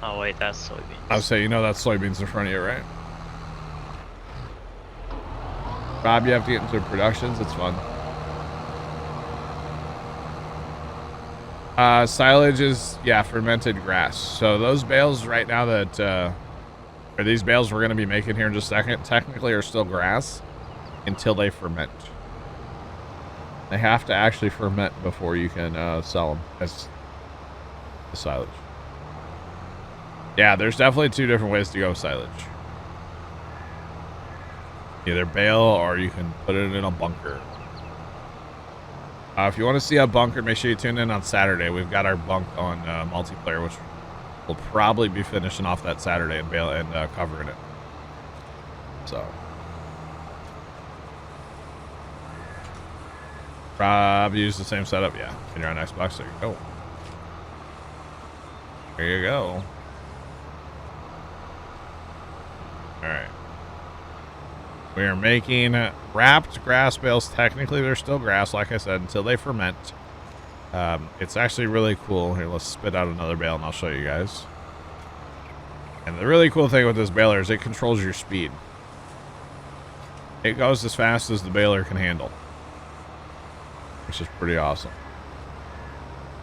Oh wait, that's soybeans. I would say, you know, that's soybeans in front of you, right? Rob, you have to get into productions. It's fun. Silage is, yeah, fermented grass. So those bales right now that, or these bales we're going to be making here in just a second, technically are still grass until they ferment. They have to actually ferment before you can sell them as the silage. Yeah, there's definitely two different ways to go with silage. Either bale or you can put it in a bunker. If you want to see a bunker, make sure you tune in on Saturday. We've got our bunk on multiplayer, which we'll probably be finishing off that Saturday and covering it. So, Rob used the same setup, yeah. And you're on Xbox, there you go. There you go. All right. We are making wrapped grass bales. Technically, they're still grass, like I said, until they ferment. It's actually really cool. Here, let's spit out another bale, and I'll show you guys. And the really cool thing with this baler is it controls your speed. It goes as fast as the baler can handle, which is pretty awesome,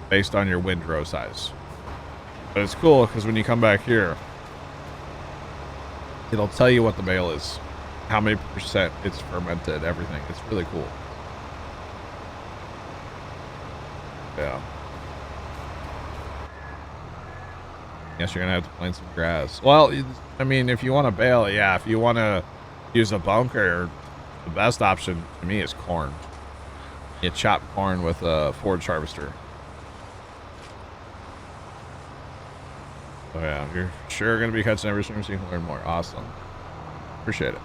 based on your windrow size. But it's cool because when you come back here, it'll tell you what the bale is, how many percent it's fermented, everything. It's really cool. Yeah. Yes, you're gonna have to plant some grass. Well, I mean, if you want to bale, yeah. If you want to use a bunker, the best option to me is corn. You chop corn with a forage harvester. Oh yeah, you're sure gonna be catching every stream so you can learn more. Awesome. Appreciate it.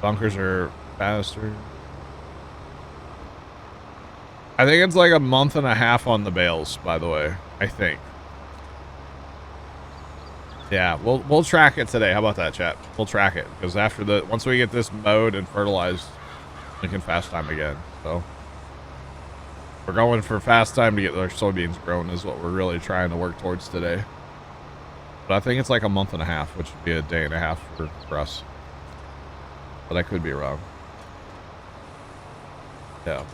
Bunkers are faster. I think it's like a month and a half on the bales, by the way. I think. Yeah, we'll track it today. How about that, chat? We'll track it because once we get this mowed and fertilized, we can fast time again. So we're going for fast time to get our soybeans grown is what we're really trying to work towards today. But I think it's like a month and a half, which would be a day and a half for us. But I could be wrong. Yeah.